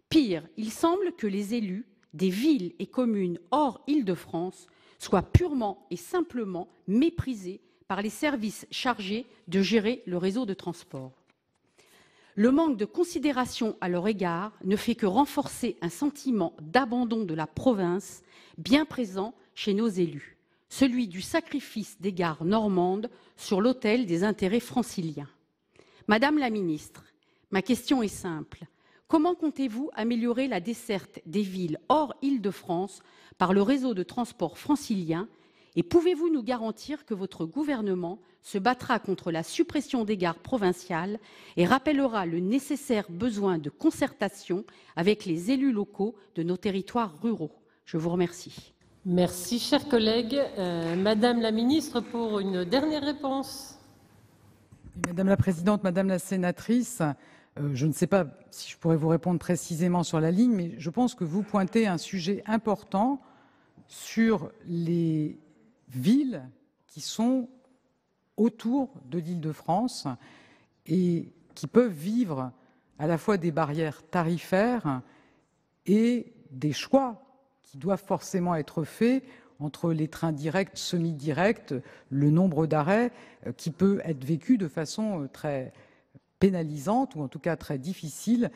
Pire, il semble que les élus des villes et communes hors Île-de-France soient purement et simplement méprisés par les services chargés de gérer le réseau de transport. Le manque de considération à leur égard ne fait que renforcer un sentiment d'abandon de la province bien présent chez nos élus, celui du sacrifice des gares normandes sur l'autel des intérêts franciliens. Madame la ministre, ma question est simple. Comment comptez-vous améliorer la desserte des villes hors Île-de-France par le réseau de transport francilien et pouvez-vous nous garantir que votre gouvernement se battra contre la suppression des gares provinciales et rappellera le nécessaire besoin de concertation avec les élus locaux de nos territoires ruraux? Je vous remercie. Merci, chers collègues. Madame la ministre, pour une dernière réponse. Madame la présidente, madame la sénatrice, je ne sais pas si je pourrais vous répondre précisément sur la ligne, mais je pense que vous pointez un sujet important sur les villes qui sont autour de l'Île-de-France et qui peuvent vivre à la fois des barrières tarifaires et des choix qui doivent forcément être faits entre les trains directs, semi-directs, le nombre d'arrêts qui peut être vécu de façon très pénalisante ou en tout cas très difficile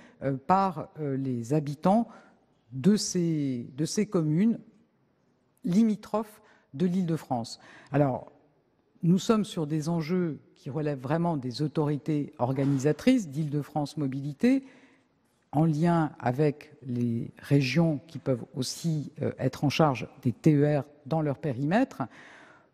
par les habitants de ces communes limitrophes de l'Île-de-France. Alors, nous sommes sur des enjeux qui relèvent vraiment des autorités organisatrices d'Île-de-France Mobilité, en lien avec les régions qui peuvent aussi être en charge des TER dans leur périmètre.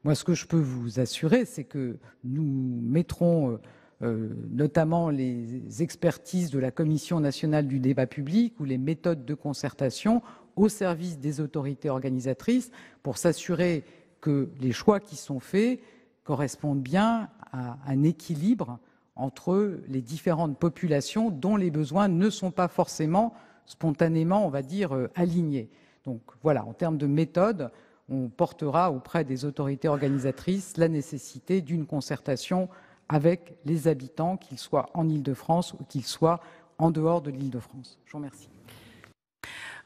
Moi, ce que je peux vous assurer, c'est que nous mettrons notamment les expertises de la Commission nationale du débat public ou les méthodes de concertation au service des autorités organisatrices pour s'assurer que les choix qui sont faits correspondent bien à un équilibre entre les différentes populations dont les besoins ne sont pas forcément spontanément, on va dire, alignés. Donc voilà, en termes de méthode, on portera auprès des autorités organisatrices la nécessité d'une concertation avec les habitants, qu'ils soient en Île-de-France ou qu'ils soient en dehors de l'Île-de-France. Je vous remercie.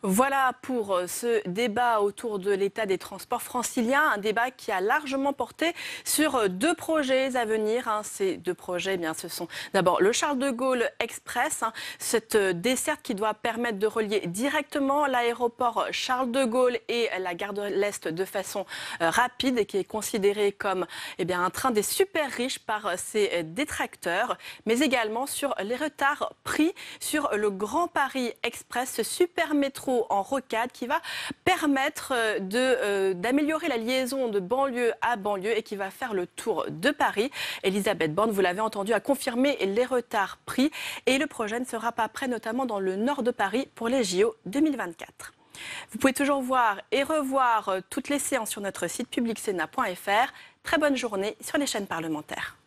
Voilà pour ce débat autour de l'état des transports franciliens, un débat qui a largement porté sur deux projets à venir. Ces deux projets, ce sont d'abord le Charles de Gaulle Express, cette desserte qui doit permettre de relier directement l'aéroport Charles de Gaulle et la gare de l'Est de façon rapide et qui est considéré comme un train des super riches par ses détracteurs, mais également sur les retards pris sur le Grand Paris Express, ce super métro en rocade qui va permettre d'améliorer la liaison de banlieue à banlieue et qui va faire le tour de Paris. Elisabeth Borne, vous l'avez entendu, a confirmé les retards pris et le projet ne sera pas prêt, notamment dans le nord de Paris pour les JO 2024. Vous pouvez toujours voir et revoir toutes les séances sur notre site publicsénat.fr. Très bonne journée sur les chaînes parlementaires.